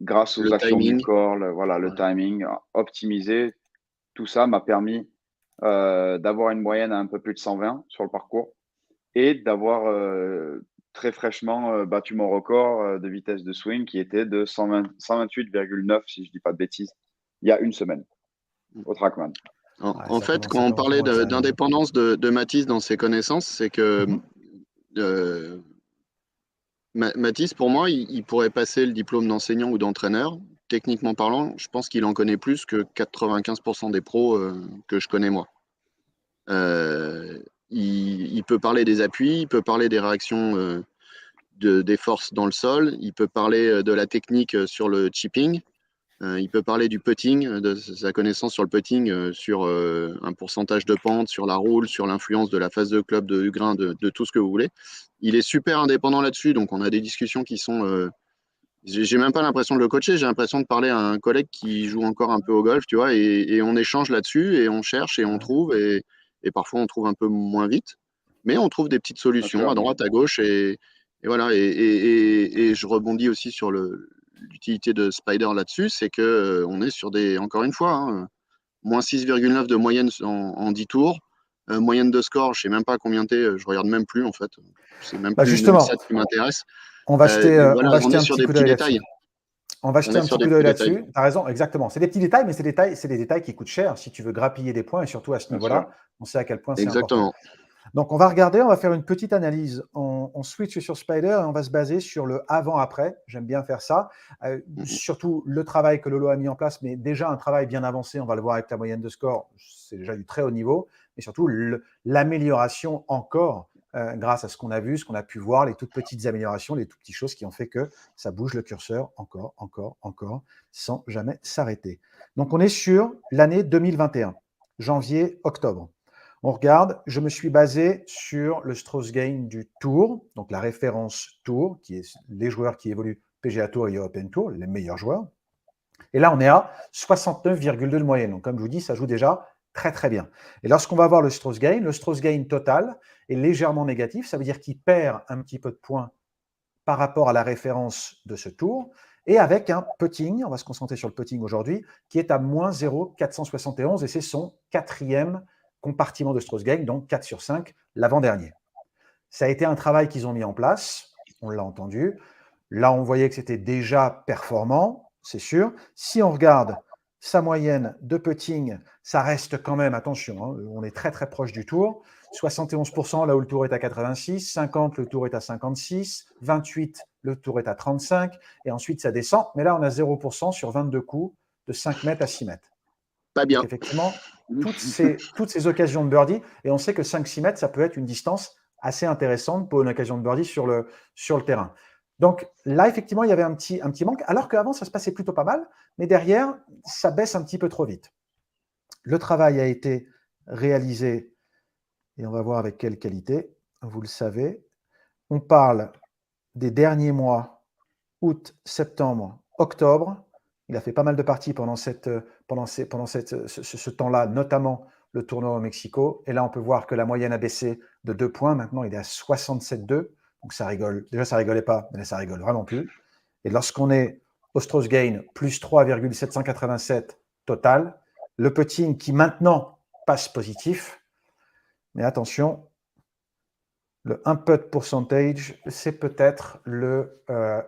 grâce Le aux actions du timing. corps, le Voilà. timing, optimiser. Tout ça m'a permis d'avoir une moyenne à un peu plus de 120 sur le parcours et d'avoir très fraîchement battu mon record de vitesse de swing qui était de 128,9 si je dis pas de bêtises, il y a une semaine au Trackman. En fait, quand Ça on commence parlait vraiment à être sérieux. d'indépendance de Mathis dans ses connaissances, c'est que Mathis, pour moi, il pourrait passer le diplôme d'enseignant ou d'entraîneur. Techniquement parlant, je pense qu'il en connaît plus que 95% des pros que je connais moi. Euh, il peut parler des appuis, il peut parler des réactions des forces dans le sol, il peut parler de la technique sur le chipping, il peut parler du putting, de sa connaissance sur le putting, sur un pourcentage de pente, sur la roule, sur l'influence de la phase de club, du grain, de tout ce que vous voulez. Il est super indépendant là-dessus, donc on a des discussions qui sont. J'ai même pas l'impression de le coacher, j'ai l'impression de parler à un collègue qui joue encore un peu au golf, tu vois, et on échange là-dessus, et on cherche, et on trouve, et parfois on trouve un peu moins vite, mais on trouve des petites Bien solutions à sûr. droite, à gauche, et voilà. Et je rebondis aussi sur l'utilité de Spider là-dessus, c'est que on est sur des, encore une fois, hein, moins 6,9 de moyenne en 10 tours, moyenne de score, je sais même pas combien t'es, je regarde même plus en fait, c'est même Bah plus le justement, stat qui m'intéresse. on Voilà, va on jeter est un sur petit des coup petits d'œil là-dessus. détails. On va On jeter est un sur petit des coup d'œil petits détails. là-dessus. Tu as raison, exactement. C'est des petits détails, mais c'est des détails qui coûtent cher si tu veux grappiller des points, et surtout à ce Bien sûr. niveau-là, on sait à quel point c'est important. Exactement. Donc, on va regarder, on va faire une petite analyse. On switch sur Spider et on va se baser sur le avant-après. J'aime bien faire ça. Mhm. Surtout le travail que Lolo a mis en place, mais déjà un travail bien avancé. On va le voir avec la moyenne de score. C'est déjà du très haut niveau. Mais surtout l'amélioration encore grâce à ce qu'on a vu, ce qu'on a pu voir, les toutes petites améliorations, les toutes petites choses qui ont fait que ça bouge le curseur encore, encore, encore, sans jamais s'arrêter. Donc, on est sur l'année 2021, janvier-octobre. On regarde, je me suis basé sur le Strauss Game du Tour, donc la référence Tour, qui est les joueurs qui évoluent PGA Tour et European Tour, les meilleurs joueurs. Et là, on est à 69,2 de moyenne. Donc, comme je vous dis, ça joue déjà très, très bien. Et lorsqu'on va voir le Strauss Gain total est légèrement négatif. Ça veut dire qu'il perd un petit peu de points par rapport à la référence de ce tour. Et avec un putting, on va se concentrer sur le putting aujourd'hui, qui est à moins 0,471 et c'est son quatrième compartiment de Strauss Game, donc 4 sur 5, l'avant-dernier. Ça a été un travail qu'ils ont mis en place, on l'a entendu. Là, on voyait que c'était déjà performant, c'est sûr. Si on regarde sa moyenne de putting, ça reste quand même, attention, hein, on est très très proche du tour. 71% là où le tour est à 86, 50 le tour est à 56, 28 le tour est à 35, et ensuite ça descend. Mais là, on a 0% sur 22 coups de 5 mètres à 6 mètres. Pas Donc bien. effectivement, toutes ces occasions de birdie, et on sait que 5-6 mètres, ça peut être une distance assez intéressante pour une occasion de birdie sur le terrain. Donc là, effectivement, il y avait un petit manque, alors qu'avant, ça se passait plutôt pas mal, mais derrière, ça baisse un petit peu trop vite. Le travail a été réalisé, et on va voir avec quelle qualité, vous le savez. On parle des derniers mois, août, septembre, octobre. Il a fait pas mal de parties pendant ce temps-là, notamment le tournoi au Mexico. Et là, on peut voir que la moyenne a baissé de 2 points. Maintenant, il est à 67,2. Donc, ça rigole. Déjà, ça rigolait pas, mais là, ça rigole vraiment plus. Et lorsqu'on est au Strauss Gain, plus 3,787 total, le putting qui maintenant passe positif. Mais attention, le un-putt percentage, c'est peut-être le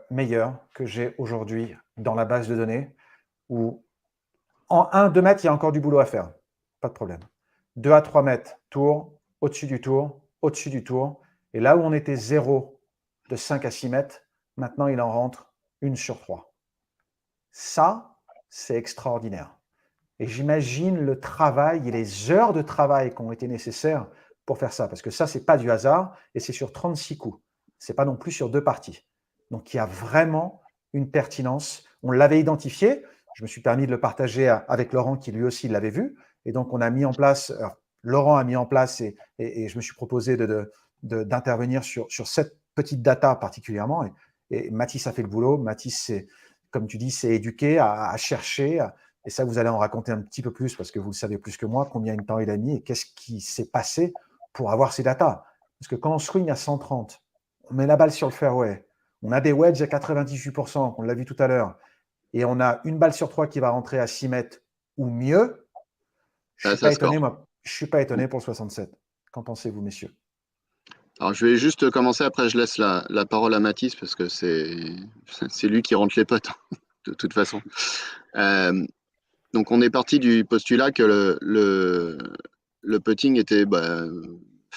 meilleur que j'ai aujourd'hui dans la base de données, où en 1-2 mètres, il y a encore du boulot à faire. Pas de problème. 2 à 3 mètres, tour, au-dessus du tour, au-dessus du tour. Et là où on était 0 de 5 à 6 mètres, maintenant il en rentre 1 sur 3. Ça, c'est extraordinaire. Et j'imagine le travail et les heures de travail qui ont été nécessaires pour faire ça. Parce que ça, ce n'est pas du hasard et c'est sur 36 coups. Ce n'est pas non plus sur 2 parties. Donc, il y a vraiment une pertinence. On l'avait identifié. Je me suis permis de le partager avec Laurent qui lui aussi l'avait vu. Et donc, on a mis en place, Laurent a mis en place et je me suis proposé d'intervenir sur cette petite data particulièrement. Et Mathis a fait le boulot. Mathis, comme tu dis, s'est éduqué à chercher, et ça, vous allez en raconter un petit peu plus parce que vous le savez plus que moi, combien de temps il a mis et qu'est-ce qui s'est passé pour avoir ces datas. Parce que quand on swing à 130, on met la balle sur le fairway, on a des wedges à 98%, on l'a vu tout à l'heure, et on a une balle sur 3 qui va rentrer à 6 mètres ou mieux, je ne suis Ça pas étonné, score. moi. Je ne suis pas étonné pour le 67. Qu'en pensez-vous, messieurs? Alors, je vais juste commencer, après je laisse la parole à Mathis, parce que c'est lui qui rentre les potes, de toute façon. Donc, on est parti du postulat que le putting était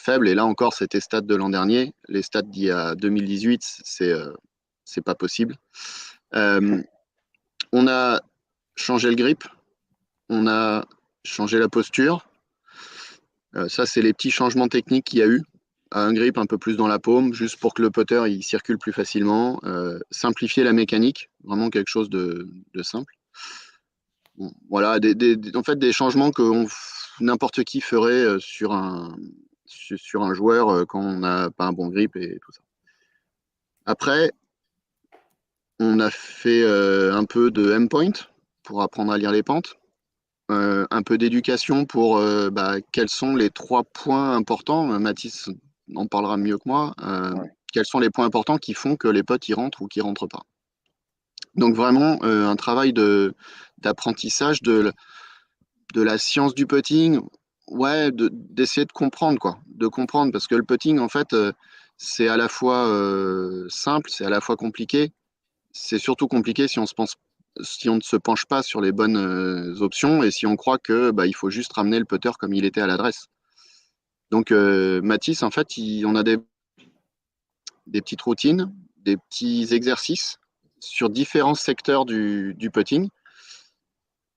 faible. Et là encore, c'était stats de l'an dernier. Les stats d'il y a 2018, c'est pas possible. On a changé le grip, on a changé la posture. Ça, c'est les petits changements techniques qu'il y a eu. Un grip un peu plus dans la paume, juste pour que le putter il circule plus facilement. Simplifier la mécanique, vraiment quelque chose de simple. Bon, voilà, en fait, des changements que n'importe qui ferait sur un joueur quand on n'a pas un bon grip et tout ça. Après, on a fait un peu de M-point pour apprendre à lire les pentes. Un peu d'éducation pour quels sont les 3 points importants. Mathis en parlera mieux que moi. Ouais. Quels sont les points importants qui font que les potes y rentrent ou qui rentrent pas. Donc vraiment un travail d'apprentissage de la science du putting, ouais, d'essayer de comprendre quoi, de comprendre parce que le putting en fait c'est à la fois simple, c'est à la fois compliqué. C'est surtout compliqué si on ne se penche pas sur les bonnes options et si on croit que il faut juste ramener le putter comme il était à l'adresse. Donc Mathis, en fait, on a des petites routines, des petits exercices sur différents secteurs du putting.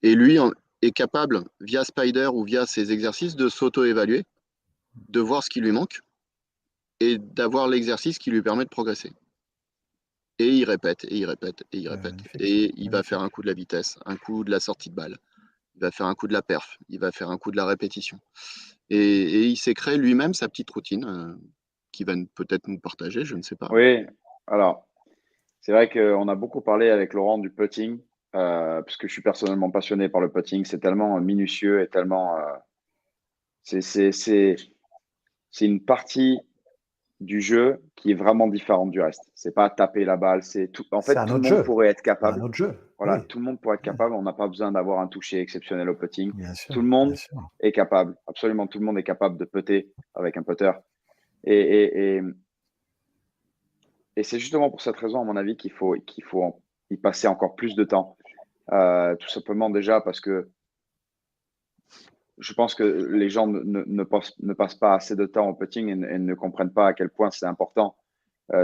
Et lui est capable, via Spider ou via ses exercices, de s'auto-évaluer, de voir ce qui lui manque et d'avoir l'exercice qui lui permet de progresser. Et il répète, et il répète, et il répète. Magnifique, Et il va magnifique. faire un coup de la vitesse, un coup de la sortie de balle. Il va faire un coup de la perf, il va faire un coup de la répétition. Et il s'est créé lui-même sa petite routine qu'il va peut-être nous partager, je ne sais pas. Oui, alors, c'est vrai qu'on a beaucoup parlé avec Laurent du putting, puisque je suis personnellement passionné par le putting. C'est tellement minutieux et tellement. C'est une partie du jeu qui est vraiment différente du reste. C'est pas taper la balle, c'est tout. En C'est fait, un tout le autre monde jeu. pourrait être C'est un capable. autre jeu. Voilà, Oui, tout le monde pourrait être oui, capable. On n'a pas besoin d'avoir un toucher exceptionnel au putting. bien sûr, Tout le bien monde sûr. est capable. Absolument tout le monde est capable de putter avec un putter. Et, et, et, et c'est justement pour cette raison, à mon avis, qu'il faut y passer encore plus de temps. Tout simplement déjà parce que je pense que les gens ne passent pas assez de temps au putting et ne comprennent pas à quel point c'est important.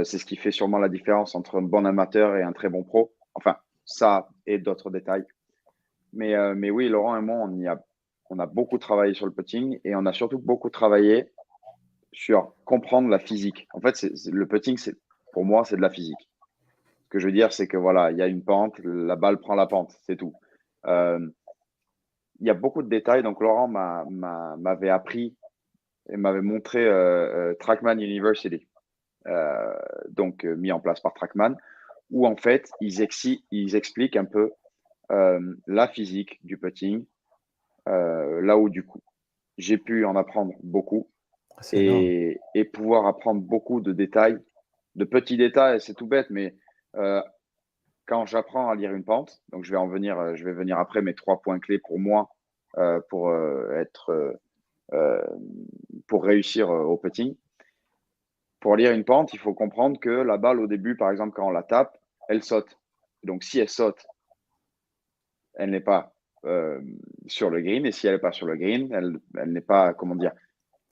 C'est ce qui fait sûrement la différence entre un bon amateur et un très bon pro. Enfin, ça et d'autres détails. Mais oui, Laurent et moi, on a beaucoup travaillé sur le putting et on a surtout beaucoup travaillé sur comprendre la physique. En fait, le putting, pour moi, c'est de la physique. Ce que je veux dire, c'est que voilà, il y a une pente, la balle prend la pente, c'est tout. Il y a beaucoup de détails. Donc, Laurent m'avait appris et m'avait montré Trackman University, mis en place par Trackman, où en fait, ils expliquent un peu la physique du putting, là où du coup, j'ai pu en apprendre beaucoup C'est énorme. et pouvoir apprendre beaucoup de détails, de petits détails, c'est tout bête, mais quand j'apprends à lire une pente, donc je vais venir après mes 3 points clés pour moi, pour pour réussir au putting. Pour lire une pente, il faut comprendre que la balle au début, par exemple, quand on la tape, elle saute. Donc si elle saute, elle n'est pas sur le green, et si elle n'est pas sur le green, elle n'est pas, comment dire,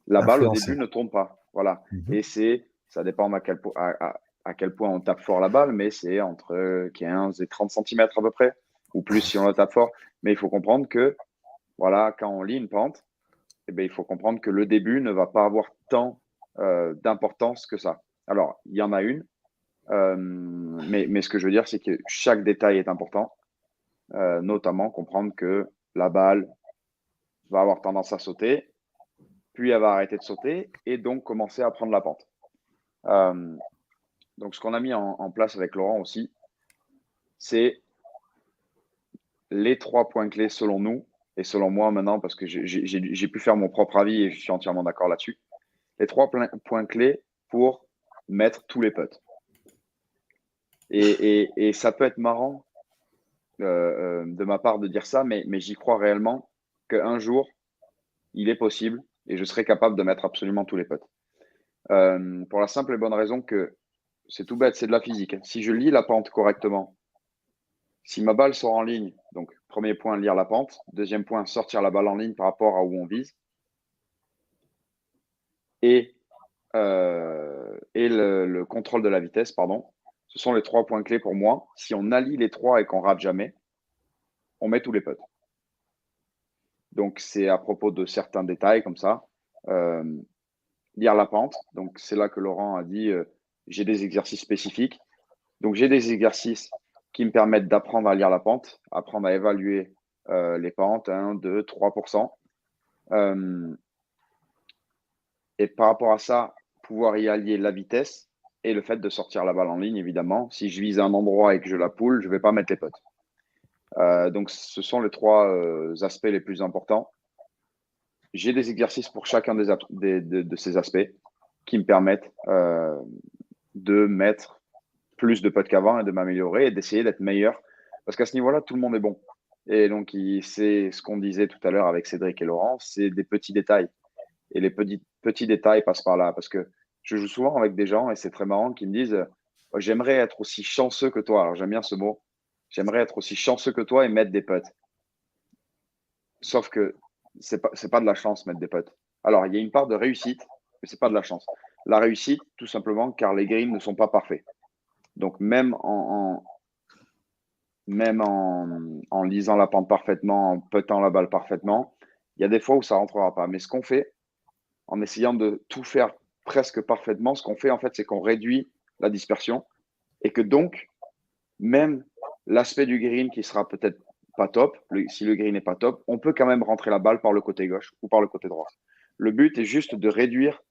la balle au Influencé. début ne tourne pas. Voilà. Mhm. Et ça dépend à quel point on tape fort la balle, mais c'est entre 15 et 30 centimètres à peu près, ou plus si on la tape fort. Mais il faut comprendre que, voilà, quand on lit une pente, eh bien, il faut comprendre que le début ne va pas avoir tant d'importance que ça. Alors, il y en a une, mais ce que je veux dire, c'est que chaque détail est important, notamment comprendre que la balle va avoir tendance à sauter, puis elle va arrêter de sauter et donc commencer à prendre la pente. Donc, ce qu'on a mis en place avec Laurent aussi, c'est les 3 points clés selon nous et selon moi maintenant, parce que j'ai pu faire mon propre avis et je suis entièrement d'accord là-dessus. Les 3 points clés pour mettre tous les putts. Et ça peut être marrant de ma part de dire ça, mais j'y crois réellement qu'un jour, il est possible et je serai capable de mettre absolument tous les putts. Pour la simple et bonne raison que c'est tout bête, c'est de la physique. Si je lis la pente correctement, si ma balle sort en ligne, donc premier point, lire la pente. Deuxième point, sortir la balle en ligne par rapport à où on vise. et, le contrôle de la vitesse, pardon. Ce sont les 3 points clés pour moi. Si on allie les 3 et qu'on rate jamais, on met tous les putts. Donc, c'est à propos de certains détails comme ça. Lire la pente. Donc, c'est là que Laurent a dit j'ai des exercices spécifiques. Donc, j'ai des exercices qui me permettent d'apprendre à lire la pente, apprendre à évaluer les pentes, 1, 2, 3%. Et par rapport à ça, pouvoir y allier la vitesse et le fait de sortir la balle en ligne, évidemment. Si je vise un endroit et que je la poule, je ne vais pas mettre les putts. Donc, ce sont les 3 aspects les plus importants. J'ai des exercices pour chacun de ces aspects qui me permettent de mettre plus de putts qu'avant et de m'améliorer et d'essayer d'être meilleur. Parce qu'à ce niveau-là, tout le monde est bon. Et donc, c'est ce qu'on disait tout à l'heure avec Cédric et Laurent, c'est des petits détails. Et les petits détails passent par là. Parce que je joue souvent avec des gens, et c'est très marrant, qui me disent j'aimerais être aussi chanceux que toi. Alors, j'aime bien ce mot. J'aimerais être aussi chanceux que toi et mettre des putts. Sauf que c'est pas de la chance, mettre des putts. Alors, il y a une part de réussite, mais c'est pas de la chance. La réussite, tout simplement, car les greens ne sont pas parfaits. Donc, même en lisant la pente parfaitement, en puttant la balle parfaitement, il y a des fois où ça rentrera pas. Mais ce qu'on fait, en essayant de tout faire presque parfaitement, ce qu'on fait, en fait, c'est qu'on réduit la dispersion et que donc, même l'aspect du green qui sera peut-être pas top, si le green n'est pas top, on peut quand même rentrer la balle par le côté gauche ou par le côté droit. Le but est juste de réduire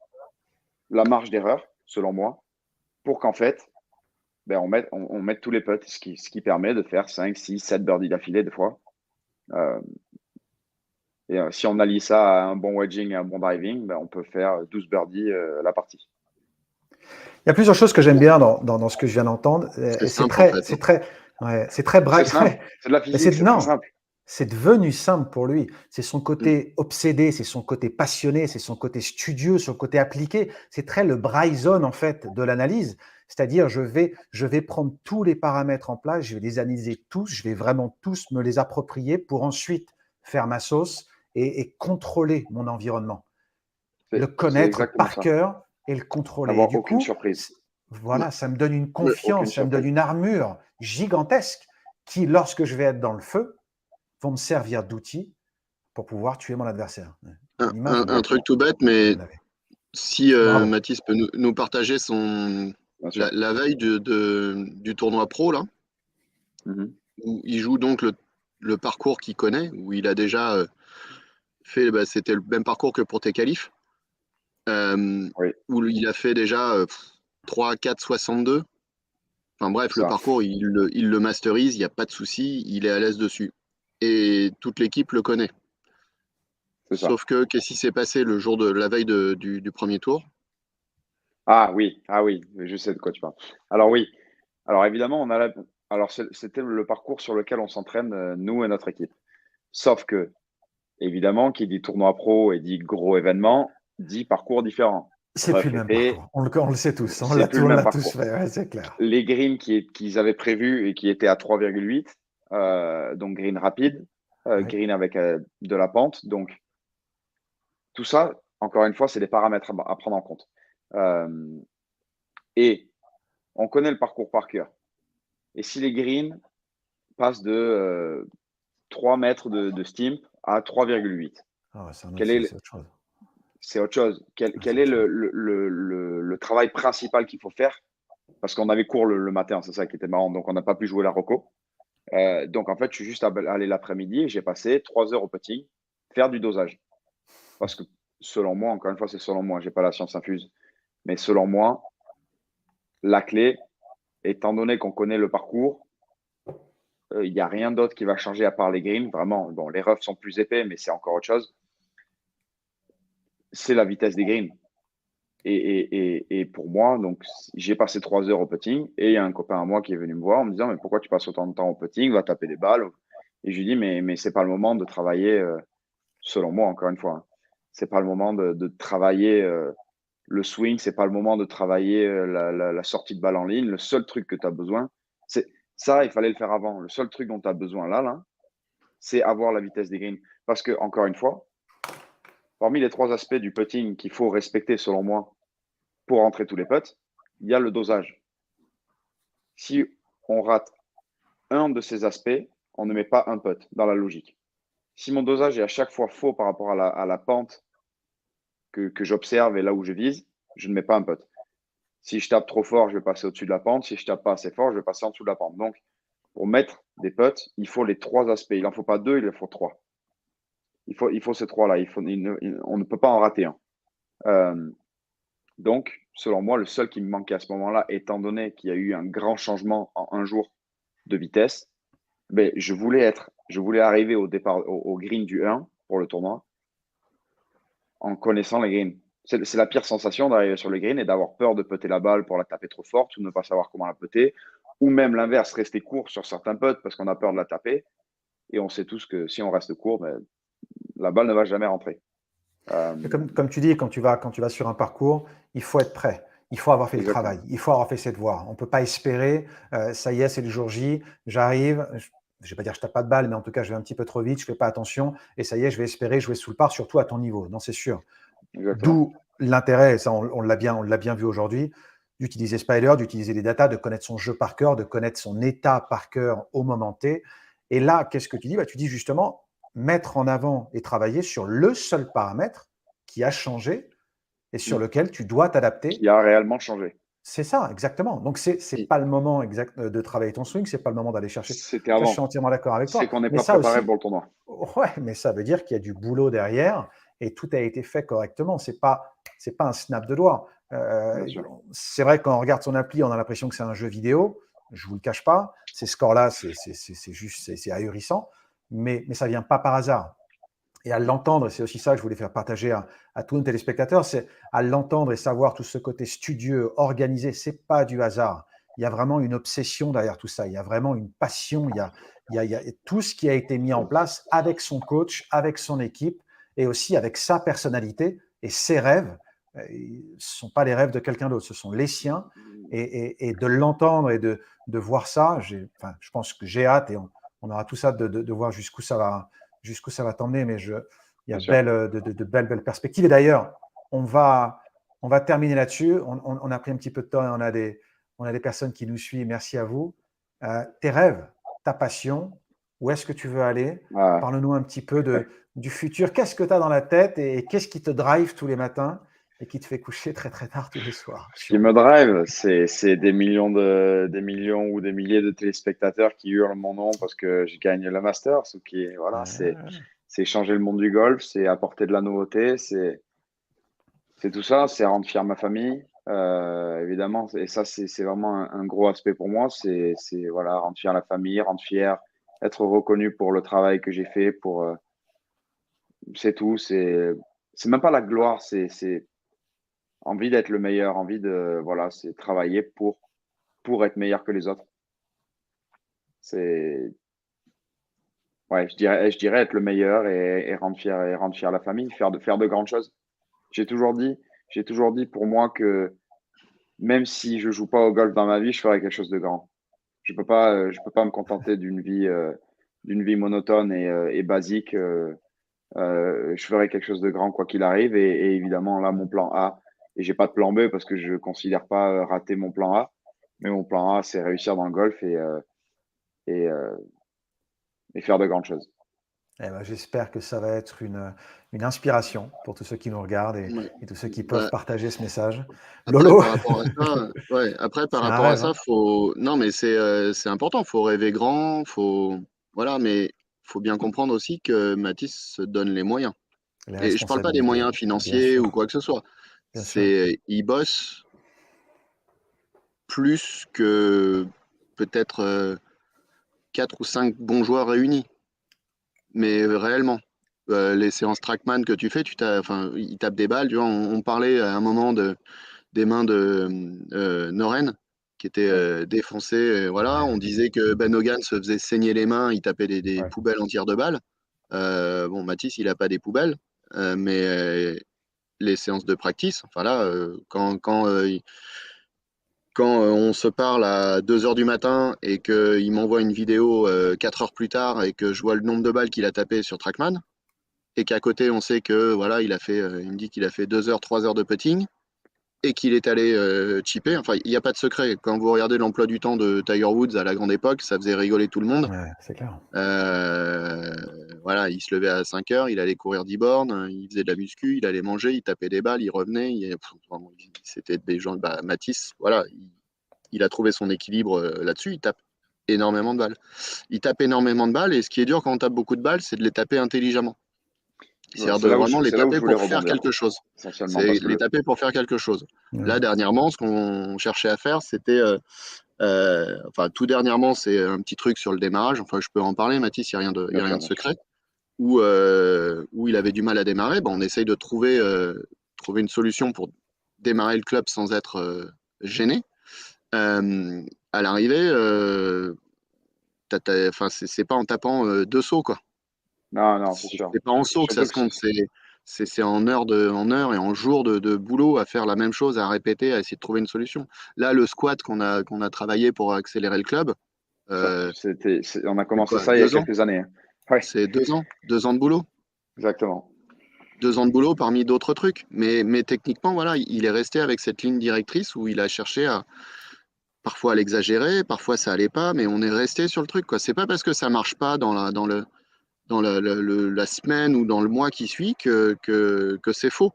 la marge d'erreur, selon moi, pour qu'en fait, on mette tous les putts, ce qui permet de faire 5, 6, 7 birdies d'affilée des fois. Si on allie ça à un bon wedging et un bon driving, on peut faire 12 birdies la partie. Il y a plusieurs choses que j'aime bien dans ce que je viens d'entendre. C'est simple, en fait. C'est très C'est simple, c'est de la physique, c'est très simple. C'est devenu simple pour lui. C'est son côté obsédé, c'est son côté passionné, c'est son côté studieux, son côté appliqué. C'est très le Bryson, en fait, de l'analyse. C'est-à-dire, je vais prendre tous les paramètres en place, je vais les analyser tous, je vais vraiment tous me les approprier pour ensuite faire ma sauce et contrôler mon environnement. Le connaître par cœur et le contrôler. Avoir du aucune coup, surprise. Voilà, ça me donne une confiance, ça me donne une armure gigantesque qui, lorsque je vais être dans le feu, vont me servir d'outil pour pouvoir tuer mon adversaire. Un truc tout bête, mais si Mathis peut nous partager la veille du tournoi pro, là, où il joue donc le parcours qu'il connaît, où il a déjà fait, c'était le même parcours que pour tes qualifs, où il a fait déjà 3, 4, 62. Enfin bref, le parcours, il le masterise, il n'y a pas de souci, il est à l'aise dessus. Et toute l'équipe le connaît. Sauf que, qu'est-ce qui s'est passé le jour de la veille du premier tour? Ah oui, je sais de quoi tu parles. Alors oui, alors évidemment, c'était le parcours sur lequel on s'entraîne, nous et notre équipe. Sauf que, évidemment, qui dit tournoi pro et dit gros événement, dit parcours différent. C'est plus le même parcours. On le sait tous. On l'a tous fait, c'est clair. Les greens qu'ils avaient prévus et qui étaient à 3,8, donc green rapide, green avec de la pente. Donc, tout ça, encore une fois, c'est des paramètres à prendre en compte. Et on connaît le parcours par cœur. Et si les greens passent de 3 mètres de stimp à 3,8, c'est autre chose. C'est autre chose. Quel est le travail principal qu'il faut faire? Parce qu'on avait cours le matin, c'est ça qui était marrant. Donc, on n'a pas pu jouer la Rocco. Donc, en fait, je suis juste allé l'après-midi et j'ai passé 3 heures au putting, faire du dosage. Parce que selon moi, encore une fois, c'est selon moi, je n'ai pas la science infuse. Mais selon moi, la clé, étant donné qu'on connaît le parcours, il n'y a rien d'autre qui va changer à part les greens. Vraiment, bon, les roughs sont plus épais, mais c'est encore autre chose. C'est la vitesse des greens. Et pour moi, donc, j'ai passé 3 heures au putting et il y a un copain à moi qui est venu me voir en me disant mais pourquoi tu passes autant de temps au putting, va taper des balles. Et je lui dis mais c'est pas le moment de travailler, selon moi encore une fois, hein, c'est pas le moment de travailler le swing, c'est pas le moment de travailler la sortie de balle en ligne. Le seul truc que tu as besoin, c'est ça, il fallait le faire avant. Le seul truc dont tu as besoin là, c'est avoir la vitesse des greens. Parce que encore une fois, parmi les 3 aspects du putting qu'il faut respecter selon moi pour rentrer tous les putts, il y a le dosage. Si on rate un de ces aspects, on ne met pas un putt dans la logique. Si mon dosage est à chaque fois faux par rapport à la pente que j'observe et là où je vise, je ne mets pas un putt. Si je tape trop fort, je vais passer au-dessus de la pente. Si je tape pas assez fort, je vais passer en dessous de la pente. Donc, pour mettre des putts, il faut les 3 aspects. Il n'en faut pas 2, il en faut 3. Il faut ces 3-là. On ne peut pas en rater un. Donc, selon moi, le seul qui me manquait à ce moment-là, étant donné qu'il y a eu un grand changement en un jour de vitesse, ben, je voulais arriver au départ, au green du 1 pour le tournoi en connaissant les greens. C'est la pire sensation d'arriver sur le green et d'avoir peur de putter la balle pour la taper trop forte ou ne pas savoir comment la putter. Ou même l'inverse, rester court sur certains putts parce qu'on a peur de la taper. Et on sait tous que si on reste court, ben, la balle ne va jamais rentrer. Comme tu dis, quand tu vas sur un parcours, il faut être prêt. Il faut avoir fait le Exactement. travail. Il faut avoir fait ses devoirs. On ne peut pas espérer, ça y est, c'est le jour J, j'arrive, je ne vais pas dire que je tape pas de balle, mais en tout cas, je vais un petit peu trop vite, je ne fais pas attention, et ça y est, je vais espérer jouer sous le par, surtout à ton niveau. Non, c'est sûr. Exactement. D'où l'intérêt, ça on l'a bien vu aujourd'hui, d'utiliser Spider, d'utiliser les datas, de connaître son jeu par cœur, de connaître son état par cœur au moment T. Et là, qu'est-ce que tu dis? Tu dis justement mettre en avant et travailler sur le seul paramètre qui a changé et sur lequel tu dois t'adapter. Qui a réellement changé. C'est ça, exactement. Donc, c'est pas le moment exact de travailler ton swing, c'est pas le moment d'aller chercher. C'était Ça, je avant. suis entièrement d'accord avec toi. C'est qu'on n'est Mais pas ça préparé aussi, pour le tournoi. ouais, mais ça veut dire qu'il y a du boulot derrière et tout a été fait correctement. C'est pas un snap de doigt. Bien sûr. C'est vrai que quand on regarde son appli, on a l'impression que c'est un jeu vidéo. Je vous le cache pas. Ces scores-là, c'est juste, c'est ahurissant. Mais ça vient pas par hasard. Et à l'entendre, et c'est aussi ça que je voulais faire partager à tous nos téléspectateurs, c'est à l'entendre et savoir tout ce côté studieux, organisé, c'est pas du hasard. Il y a vraiment une obsession derrière tout ça. Il y a vraiment une passion. Il y a tout ce qui a été mis en place avec son coach, avec son équipe et aussi avec sa personnalité et ses rêves. Ce ne sont pas les rêves de quelqu'un d'autre, ce sont les siens. Et de l'entendre et de voir ça, je pense que j'ai hâte et on aura tout ça de voir jusqu'où ça va t'emmener, mais il y a de belles perspectives. Et d'ailleurs, on va terminer là-dessus. On a pris un petit peu de temps et on a des personnes qui nous suivent. Merci à vous. Tes rêves, ta passion, où est-ce que tu veux aller? Parle-nous un petit peu du futur. Qu'est-ce que tu as dans la tête et qu'est-ce qui te drive tous les matins et qui te fait coucher très très tard tous les soirs? Ce qui me drive, c'est des millions ou des milliers de téléspectateurs qui hurlent mon nom parce que je gagne le Masters. Voilà, c'est changer le monde du golf, c'est apporter de la nouveauté, c'est tout ça, c'est rendre fier ma famille, évidemment. Et ça, c'est vraiment un gros aspect pour moi. C'est voilà, rendre fier la famille, rendre fier, être reconnu pour le travail que j'ai fait. C'est tout. C'est même pas la gloire, c'est envie d'être le meilleur, voilà, c'est travailler pour être meilleur que les autres. Ouais, je dirais être le meilleur et rendre fier la famille, faire de grandes choses. J'ai toujours dit pour moi que même si je joue pas au golf dans ma vie, je ferai quelque chose de grand. Je peux pas me contenter d'une vie monotone et basique. Je ferai quelque chose de grand quoi qu'il arrive. Et évidemment, là, mon plan A, et j'ai pas de plan B parce que je considère pas rater mon plan A. Mais mon plan A, c'est réussir dans le golf et faire de grandes choses. Eh ben, j'espère que ça va être une inspiration pour tous ceux qui nous regardent Ouais. et tous ceux qui peuvent Bah, partager ce message. après, Lolo, par rapport à ça, ouais, après, par c'est un rapport à rêve, hein. ça, non, mais c'est important. Faut rêver grand, voilà, mais faut bien comprendre aussi que Matisse se donne les moyens. Les Et je parle pas des responsabilités, moyens bien financiers ou sûr, quoi que ce soit. bien sûr. Il bosse plus que peut-être 4 ou 5 bons joueurs réunis. Mais réellement, les séances Trackman que tu fais, enfin, il tape des balles. Tu vois, on parlait à un moment des mains de Noren qui étaient Ouais, défoncées. Voilà, on disait que Ben Hogan se faisait saigner les mains, il tapait des ouais. poubelles entières de balles. Bon, Mathis, il n'a pas des poubelles, mais les séances de practice, enfin là, quand on se parle à 2 heures du matin et qu'il m'envoie une vidéo 4 heures plus tard et que je vois le nombre de balles qu'il a tapé sur Trackman, et qu'à côté, on sait que voilà, il me dit qu'il a fait 2 heures, 3 heures de putting et qu'il est allé chipper. Enfin, il n'y a pas de secret. Quand vous regardez l'emploi du temps de Tiger Woods à la grande époque, ça faisait rigoler tout le monde. Ouais, c'est clair. Voilà, il se levait à 5 heures, il allait courir 10 bornes, il faisait de la muscu, il allait manger, il tapait des balles, il revenait. C'était des gens. Mathys, voilà, il a trouvé son équilibre là-dessus. Il tape énormément de balles. Il tape énormément de balles et ce qui est dur quand on tape beaucoup de balles, c'est de les taper intelligemment. Ouais, C'est-à-dire de vraiment les c'est là où taper je voulais pour faire rebondir, quelque chose. essentiellement, C'est parce que les taper pour faire quelque chose. Ouais. Là, dernièrement, ce qu'on cherchait à faire, c'était. Enfin, tout dernièrement, c'est un petit truc sur le démarrage. Enfin, je peux en parler, Mathis, il n'y a bien rien sûr, de bien sûr. secret. Où il avait du mal à démarrer. On essaye de trouver une solution pour démarrer le club sans être gêné. À l'arrivée, enfin, c'est pas en tapant 2 sauts, quoi. Non, c'est sûr. C'est pas en saut que ça Surtout se que c'est compte, c'est en heures et en jours de boulot à faire la même chose, à répéter, à essayer de trouver une solution. Là, le squat qu'on a travaillé pour accélérer le club, on a c'est commencé quoi, ça il y a 2 ans? quelques années, hein. Ouais, C'est 2 ans, 2 ans de boulot. exactement. 2 ans de boulot parmi d'autres trucs. Mais techniquement, voilà, il est resté avec cette ligne directrice où il a cherché à parfois à l'exagérer, parfois ça allait pas, mais on est resté sur le truc, quoi. C'est pas parce que ça marche pas dans la semaine ou dans le mois qui suit que c'est faux.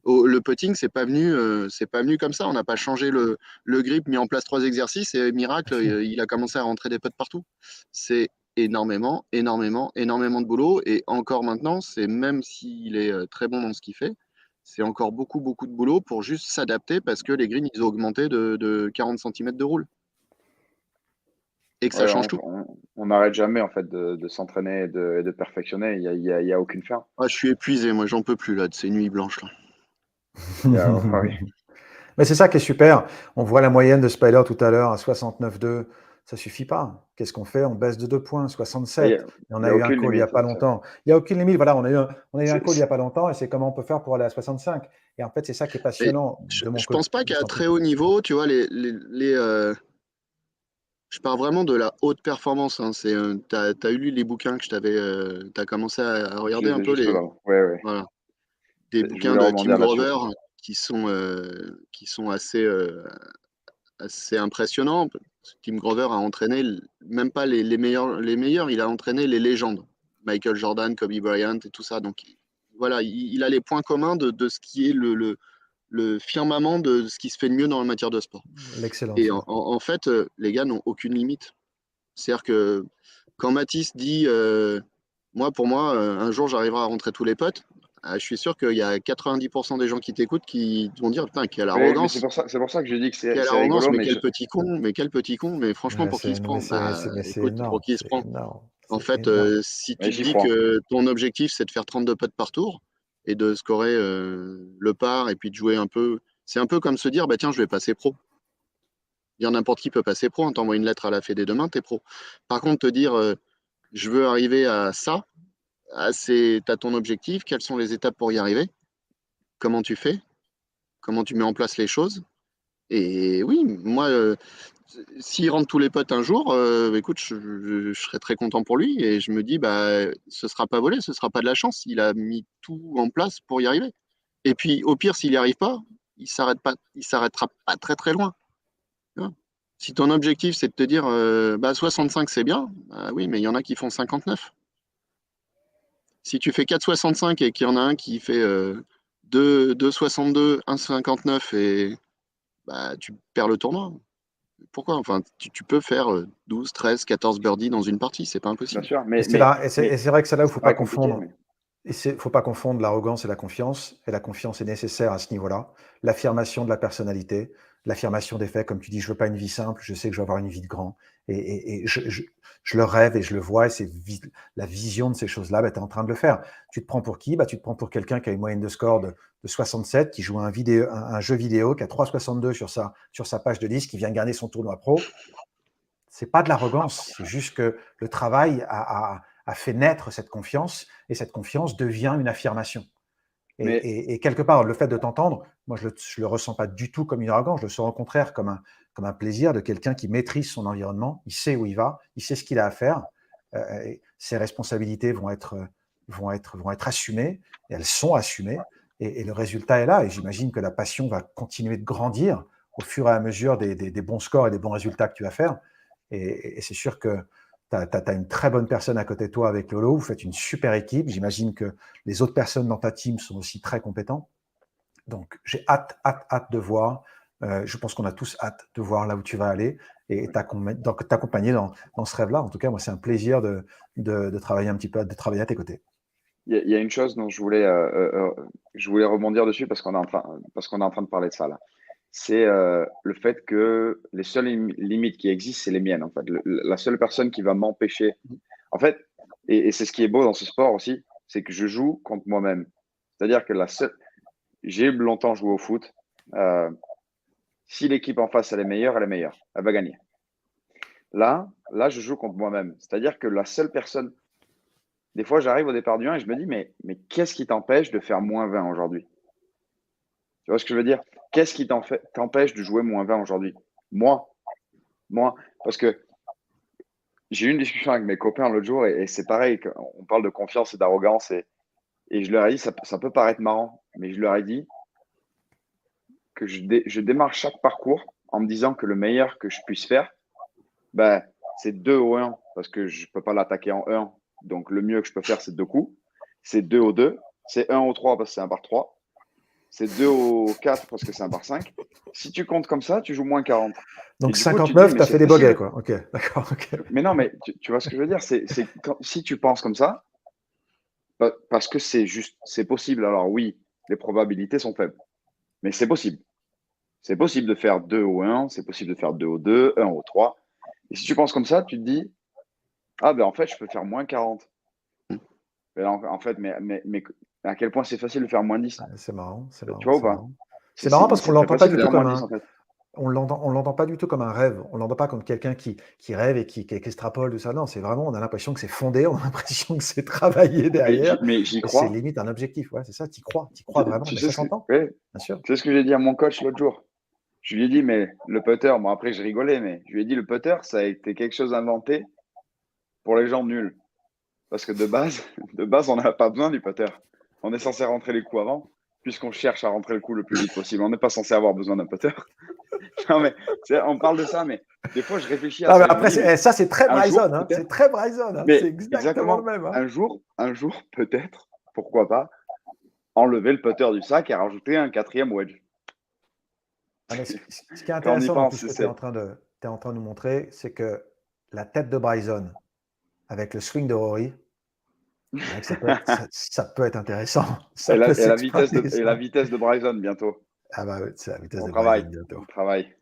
Le putting, c'est pas venu comme ça. On n'a pas changé le grip, mis en place 3 exercices et miracle, il a commencé à rentrer des putts partout. C'est énormément, énormément, énormément de boulot. Et encore maintenant, c'est même s'il est très bon dans ce qu'il fait, c'est encore beaucoup, beaucoup de boulot pour juste s'adapter parce que les greens, ils ont augmenté de 40 cm de roule. Et que ça Ouais, change tout. on n'arrête jamais en fait de s'entraîner et de perfectionner. Il y a aucune fin. Ah, je suis épuisé, moi, j'en peux plus là, de ces nuits blanches là. Ouais. Mais c'est ça qui est super. On voit la moyenne de Spider tout à l'heure à 69,2. Ça suffit pas. Qu'est-ce qu'on fait? On baisse de 2 points, Il y 67. a, Et on il y a a eu un aucune call il n'y a limite. pas longtemps. Il n'y a aucune limite. Voilà, on a eu un call il n'y a C'est- pas longtemps et c'est comment on peut faire pour aller à 65. Et en fait, c'est ça qui est Mais passionnant de mon je côté. pense pas qu'à Ressenti. très haut niveau, tu vois, je pars vraiment de la haute performance. Hein. T'as eu lu les bouquins que t'as commencé à regarder un peu Juste là. Ouais. voilà, des Je bouquins voulais de Tim rebondir là-dessus. Grover qui sont assez impressionnants. Tim Grover a entraîné même pas les meilleurs, il a entraîné les légendes. Michael Jordan, Kobe Bryant et tout ça. Donc voilà, il a les points communs de ce qui est le firmament de ce qui se fait de mieux dans la matière de sport. Et L'excellence. en fait, les gars n'ont aucune limite. C'est-à-dire que quand Mathis dit pour moi, un jour j'arriverai à rentrer tous les potes, je suis sûr qu'il y a 90% des gens qui t'écoutes qui vont dire putain, Mais c'est pour ça que je dis que quelle c'est arrogance, rigolo, mais quel petit con, mais franchement, Ouais, pour qui il se prend? mais c'est Écoute, pour énorme. qui il se C'est prend? énorme. En C'est fait, énorme. si mais tu te j'y dis crois. que ton objectif c'est de faire 32 potes par tour et de scorer le par et puis de jouer un peu, c'est un peu comme se dire bah tiens, je vais passer pro. Dire n'importe qui peut passer pro, hein, t'envoies une lettre à la Fédé demain, t'es pro. Par contre, te dire je veux arriver à ça, t'as ton objectif, quelles sont les étapes pour y arriver, comment tu fais, comment tu mets en place les choses. Et oui, moi, s'il rentre tous les potes un jour, écoute, je serais très content pour lui et je me dis, bah, ce sera pas volé, ce sera pas de la chance. Il a mis tout en place pour y arriver. Et puis, au pire, s'il n'y arrive pas, il s'arrêtera pas très très loin. Tu vois. Si ton objectif c'est de te dire, bah 65 c'est bien, bah oui, mais il y en a qui font 59. Si tu fais 4,65 et qu'il y en a un qui fait 2,62, 1,59 et bah tu perds le tournoi. Pourquoi? Enfin, tu peux faire 12, 13, 14 birdies dans une partie, c'est pas Bien impossible. sûr, Et c'est là, et c'est vrai que c'est là où il ça faut pas paraît compliqué, confondre. mais Il ne faut pas confondre l'arrogance et la confiance. Et la confiance est nécessaire à ce niveau-là. L'affirmation de la personnalité, l'affirmation des faits, comme tu dis, je veux pas une vie simple, je sais que je vais avoir une vie de grand. Et je le rêve et je le vois. Et c'est la vision de ces choses-là, bah, tu es en train de le faire. Tu te prends pour qui? Bah, tu te prends pour quelqu'un qui a une moyenne de score de 67, qui joue un jeu vidéo, qui a 3,62 sur sa page de liste, qui vient gagner son tournoi pro. C'est pas de l'arrogance, c'est juste que le travail a fait naître cette confiance et cette confiance devient une affirmation. mais Et quelque part, le fait de t'entendre, moi, je le ressens pas du tout comme une arrogance, je le sens au contraire comme un plaisir de quelqu'un qui maîtrise son environnement, il sait où il va, il sait ce qu'il a à faire, ses responsabilités vont être vont être assumées, et elles sont assumées, et le résultat est là. Et j'imagine que la passion va continuer de grandir au fur et à mesure des bons scores et des bons résultats que tu vas faire. Et c'est sûr que tu as une très bonne personne à côté de toi avec Lolo. Vous faites une super équipe. J'imagine que les autres personnes dans ta team sont aussi très compétentes. Donc, j'ai hâte de voir. Je pense qu'on a tous hâte de voir là où tu vas aller et t'accompagner dans ce rêve-là. En tout cas, moi, c'est un plaisir de travailler un petit peu, de travailler à tes côtés. Il y a une chose dont je voulais rebondir dessus parce qu'on est en train de parler de ça là. C'est le fait que les seules limites qui existent, c'est les miennes en fait. La seule personne qui va m'empêcher, en fait, et c'est ce qui est beau dans ce sport aussi, c'est que je joue contre moi-même. C'est-à-dire que j'ai longtemps joué au foot. Si l'équipe en face elle est meilleure, elle va gagner. Là, je joue contre moi-même. C'est-à-dire que la seule personne. Des fois, j'arrive au départ du 1 et je me dis, mais qu'est-ce qui t'empêche de faire moins 20 aujourd'hui? Tu vois ce que je veux dire? Qu'est-ce qui t'empêche de jouer moins 20 aujourd'hui? Moi. Parce que j'ai eu une discussion avec mes copains l'autre jour et c'est pareil, on parle de confiance et d'arrogance et je leur ai dit, ça peut paraître marrant, mais je leur ai dit que je démarre chaque parcours en me disant que le meilleur que je puisse faire, ben, c'est 2 au 1 parce que je ne peux pas l'attaquer en 1. Donc, le mieux que je peux faire, c'est 2 coups. C'est 2 au 2. C'est 1 au 3 parce que c'est un par 3. C'est 2 au 4 parce que c'est un par 5. Si tu comptes comme ça, tu joues moins 40. Donc, 59, tu as fait des bogeys, quoi. Ok, d'accord. Okay. Mais non, mais tu vois ce que je veux dire? Si tu penses comme ça, parce que c'est possible. Alors oui, les probabilités sont faibles. Mais c'est possible. C'est possible de faire 2 au 1, c'est possible de faire 2 au 2, 1 au 3. Et si tu penses comme ça, tu te dis, ah ben en fait, je peux faire moins 40. Mais en fait, mais à quel point c'est facile de faire moins 10? C'est marrant, c'est marrant. Tu vois ou pas? C'est marrant parce qu'on ne l'entend pas du tout comme 10, en fait. On l'entend pas du tout comme un rêve. On l'entend pas comme quelqu'un qui rêve et qui extrapole tout ça. Non, c'est vraiment, on a l'impression que c'est fondé, on a l'impression que c'est travaillé derrière. Mais j'y crois. C'est limite un objectif. Ouais, c'est ça, tu crois vraiment. Mais ça s'entend. Ouais. Bien sûr. Tu sais ce que j'ai dit à mon coach l'autre jour? Je lui ai dit, mais le putter, bon après je rigolais, mais je lui ai dit, le putter, ça a été quelque chose inventé pour les gens nuls. Parce que de base, on n'a pas besoin du putter. On est censé rentrer les coups avant, puisqu'on cherche à rentrer le coup le plus vite possible. On n'est pas censé avoir besoin d'un putter. Non, mais on parle de ça, mais des fois, je réfléchis à ça. Mais après, ça, c'est très Bryson. Hein. C'est très Bryson. Hein. C'est exactement le même. Hein. Un jour, peut-être, pourquoi pas, enlever le putter du sac et rajouter un 4e wedge. Ah, mais ce qui est intéressant dans tout ce que tu es en train de nous montrer, c'est que la tête de Bryson avec le swing de Rory, ça peut être intéressant. Et la vitesse de Bryson bientôt. Ah bah oui, c'est la vitesse de Bryson bientôt. On travaille.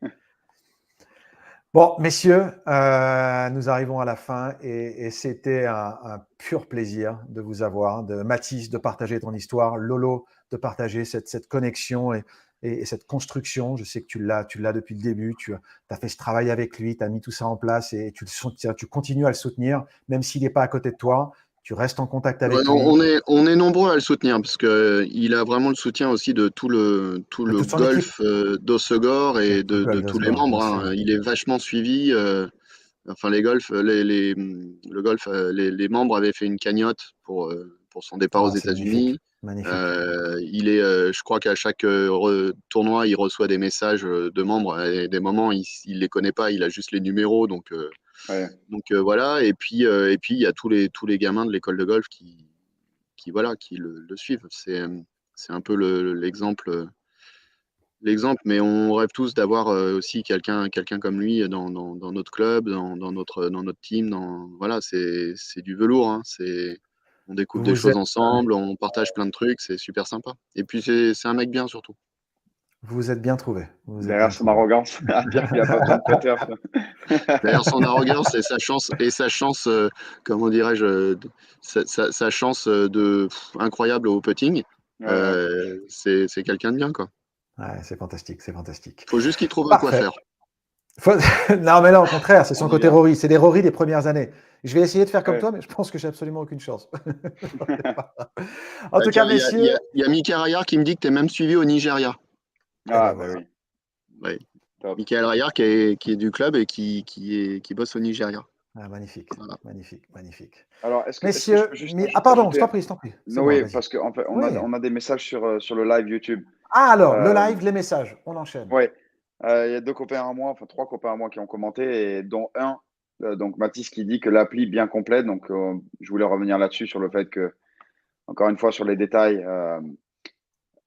Bon, messieurs, nous arrivons à la fin et c'était un pur plaisir de vous avoir, de Mathis, de partager ton histoire, Lolo, de partager cette connexion et cette construction. Je sais que tu l'as depuis le début, tu as fait ce travail avec lui, tu as mis tout ça en place et tu continues à le soutenir, même s'il n'est pas à côté de toi. Tu restes en contact avec lui. On est nombreux à le soutenir parce qu'il a vraiment le soutien aussi de tout le golf d'Ossegor et de tous les membres. Hein. Il est vachement suivi. Enfin, les membres avaient fait une cagnotte pour son départ aux États-Unis. Magnifique. Je crois qu'à chaque tournoi, il reçoit des messages de membres. Et des moments, il les connaît pas, il a juste les numéros. Donc voilà. Et puis il y a tous les gamins de l'école de golf qui le suivent. C'est un peu l'exemple. Mais on rêve tous d'avoir aussi quelqu'un comme lui dans notre club, dans notre team. Voilà, c'est du velours. Hein. On découvre des choses ensemble, on partage plein de trucs, c'est super sympa. Et puis c'est un mec bien surtout. Vous vous êtes bien trouvé. Derrière son arrogance, à dire qu'il n'y a pas besoin de putter. Derrière son arrogance et sa chance, comment dirais-je, sa chance incroyable au putting, c'est quelqu'un de bien, quoi. Ouais, c'est fantastique, c'est fantastique. Faut juste qu'il trouve un quoi faire. Non, mais là, au contraire, c'est son côté Rory. C'est des Rory des premières années. Je vais essayer de faire comme toi, mais je pense que j'ai absolument aucune chance. En tout cas, messieurs. Il y a Michael Rayard qui me dit que tu es même suivi au Nigeria. Ah, bah oui. Michael Rayard qui est du club et qui bosse au Nigeria. Ah, magnifique, Voilà. magnifique, magnifique. Alors, est-ce que je Messieurs, peux juste pardon, ajouter je t'en prie, je t'en prie. C'est Non, moi, oui, vas-y. parce qu'en fait, Oui. on a des messages sur le live YouTube. Ah, alors, le Euh, live, les messages, on enchaîne. ouais, il y a 2 copains à moi, enfin 3 copains à moi qui ont commenté et dont un, donc Mathis qui dit que l'appli bien complète. Donc, je voulais revenir là-dessus sur le fait que, encore une fois, sur les détails,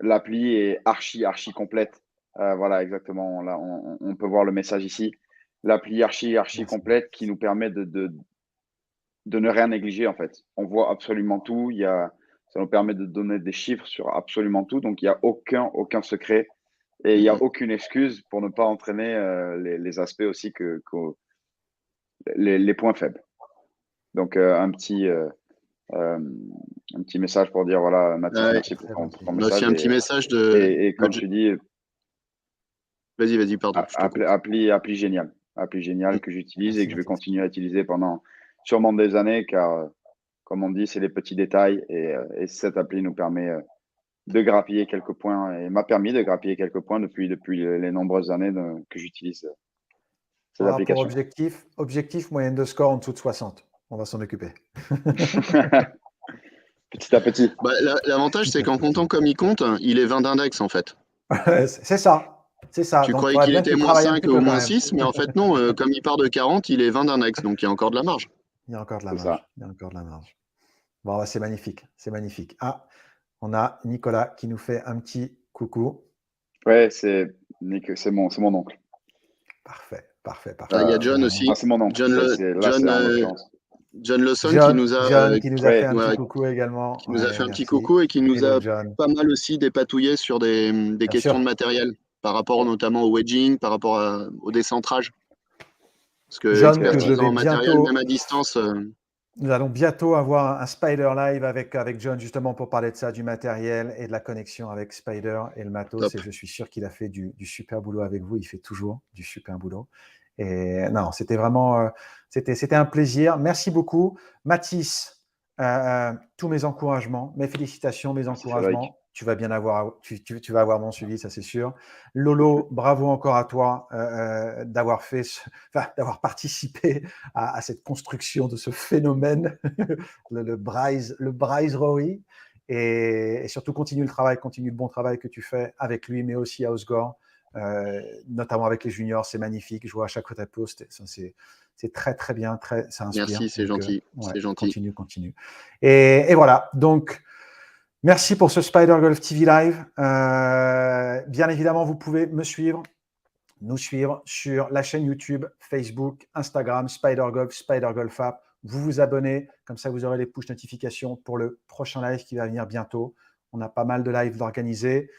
l'appli est archi complète. Voilà, exactement. Là, on peut voir le message ici. L'appli archi Merci. complète qui nous permet de ne rien négliger en fait. On voit absolument tout. Ça nous permet de donner des chiffres sur absolument tout. Donc, il n'y a aucun secret et il n'y a aucune excuse pour ne pas entraîner les aspects aussi les points faibles. Donc, un petit message pour dire voilà, Mathis, Ouais. merci pour ton Bah, message. c'est un petit message Et comme de- tu dis, Vas-y, pardon, je te coupe. appli génial. Appli génial que j'utilise Merci, et que je vais Mathis. continuer à utiliser pendant sûrement des années car, comme on dit, c'est les petits détails et cette appli nous permet de grappiller quelques points et m'a permis de grappiller quelques points depuis les nombreuses années que j'utilise cette Par rapport application. objectif, moyenne de score en dessous de 60. On va s'en occuper. Petit à petit. Bah, l'avantage, c'est qu'en comptant comme il compte, il est 20 d'index en fait. C'est ça. C'est ça. Tu Donc, il croyais faudrait qu'il bien que était tu moins travailles un 5 petit ou peu quand moins même. 6, mais en fait non, comme il part de 40, il est 20 d'index, donc il y a encore de la marge. Il y a encore de la C'est marge. ça. Il y a encore de la marge. Bon, c'est magnifique. C'est magnifique. Ah, on a Nicolas qui nous fait un petit coucou. Ouais, c'est mon oncle. Parfait. Il y a John aussi. C'est mon oncle. C'est en l'occurrence. John Lawson qui nous a John qui nous a ouais, fait un petit coucou également. qui nous a fait un petit Merci. coucou et qui nous Hello, a John. pas mal aussi dépatouillé sur des questions sûr. de matériel par rapport notamment au wedging, par rapport au décentrage. Parce que John, que je expertise vais en matériel, bientôt. même à distance. Nous allons bientôt avoir un Spider Live avec John, justement pour parler de ça, du matériel et de la connexion avec Spider et le matos. Top. Et je suis sûr qu'il a fait du super boulot avec vous. Il fait toujours du super boulot. Et non, c'était vraiment c'était un plaisir. Merci beaucoup. Mathis, tous mes encouragements, mes félicitations, mes Merci, encouragements. Frédéric. Tu vas bien avoir, tu vas avoir mon suivi, ça c'est sûr. Lolo, bravo encore à toi d'avoir participé à cette construction de ce phénomène, le Bryce Rory. Et surtout, continue le bon travail que tu fais avec lui, mais aussi à Osgore, notamment avec les juniors. C'est magnifique. Je vois à chaque fois ta post. C'est très, très bien. Ça inspire. Merci, c'est gentil. C'est gentil. Continue. Et voilà. Donc, merci pour ce Spider Golf TV Live. Bien évidemment, vous pouvez nous suivre sur la chaîne YouTube, Facebook, Instagram, Spider Golf App. Vous vous abonnez, comme ça vous aurez les push notifications pour le prochain live qui va venir bientôt. On a pas mal de lives d'organiser,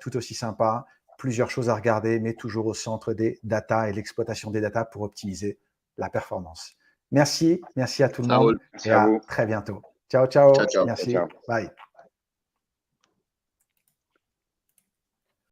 tout aussi sympa, plusieurs choses à regarder, mais toujours au centre des data et l'exploitation des data pour optimiser la performance. Merci à tout le monde Merci et à à vous. très bientôt. Ciao. Ciao. Merci. Ciao. Bye.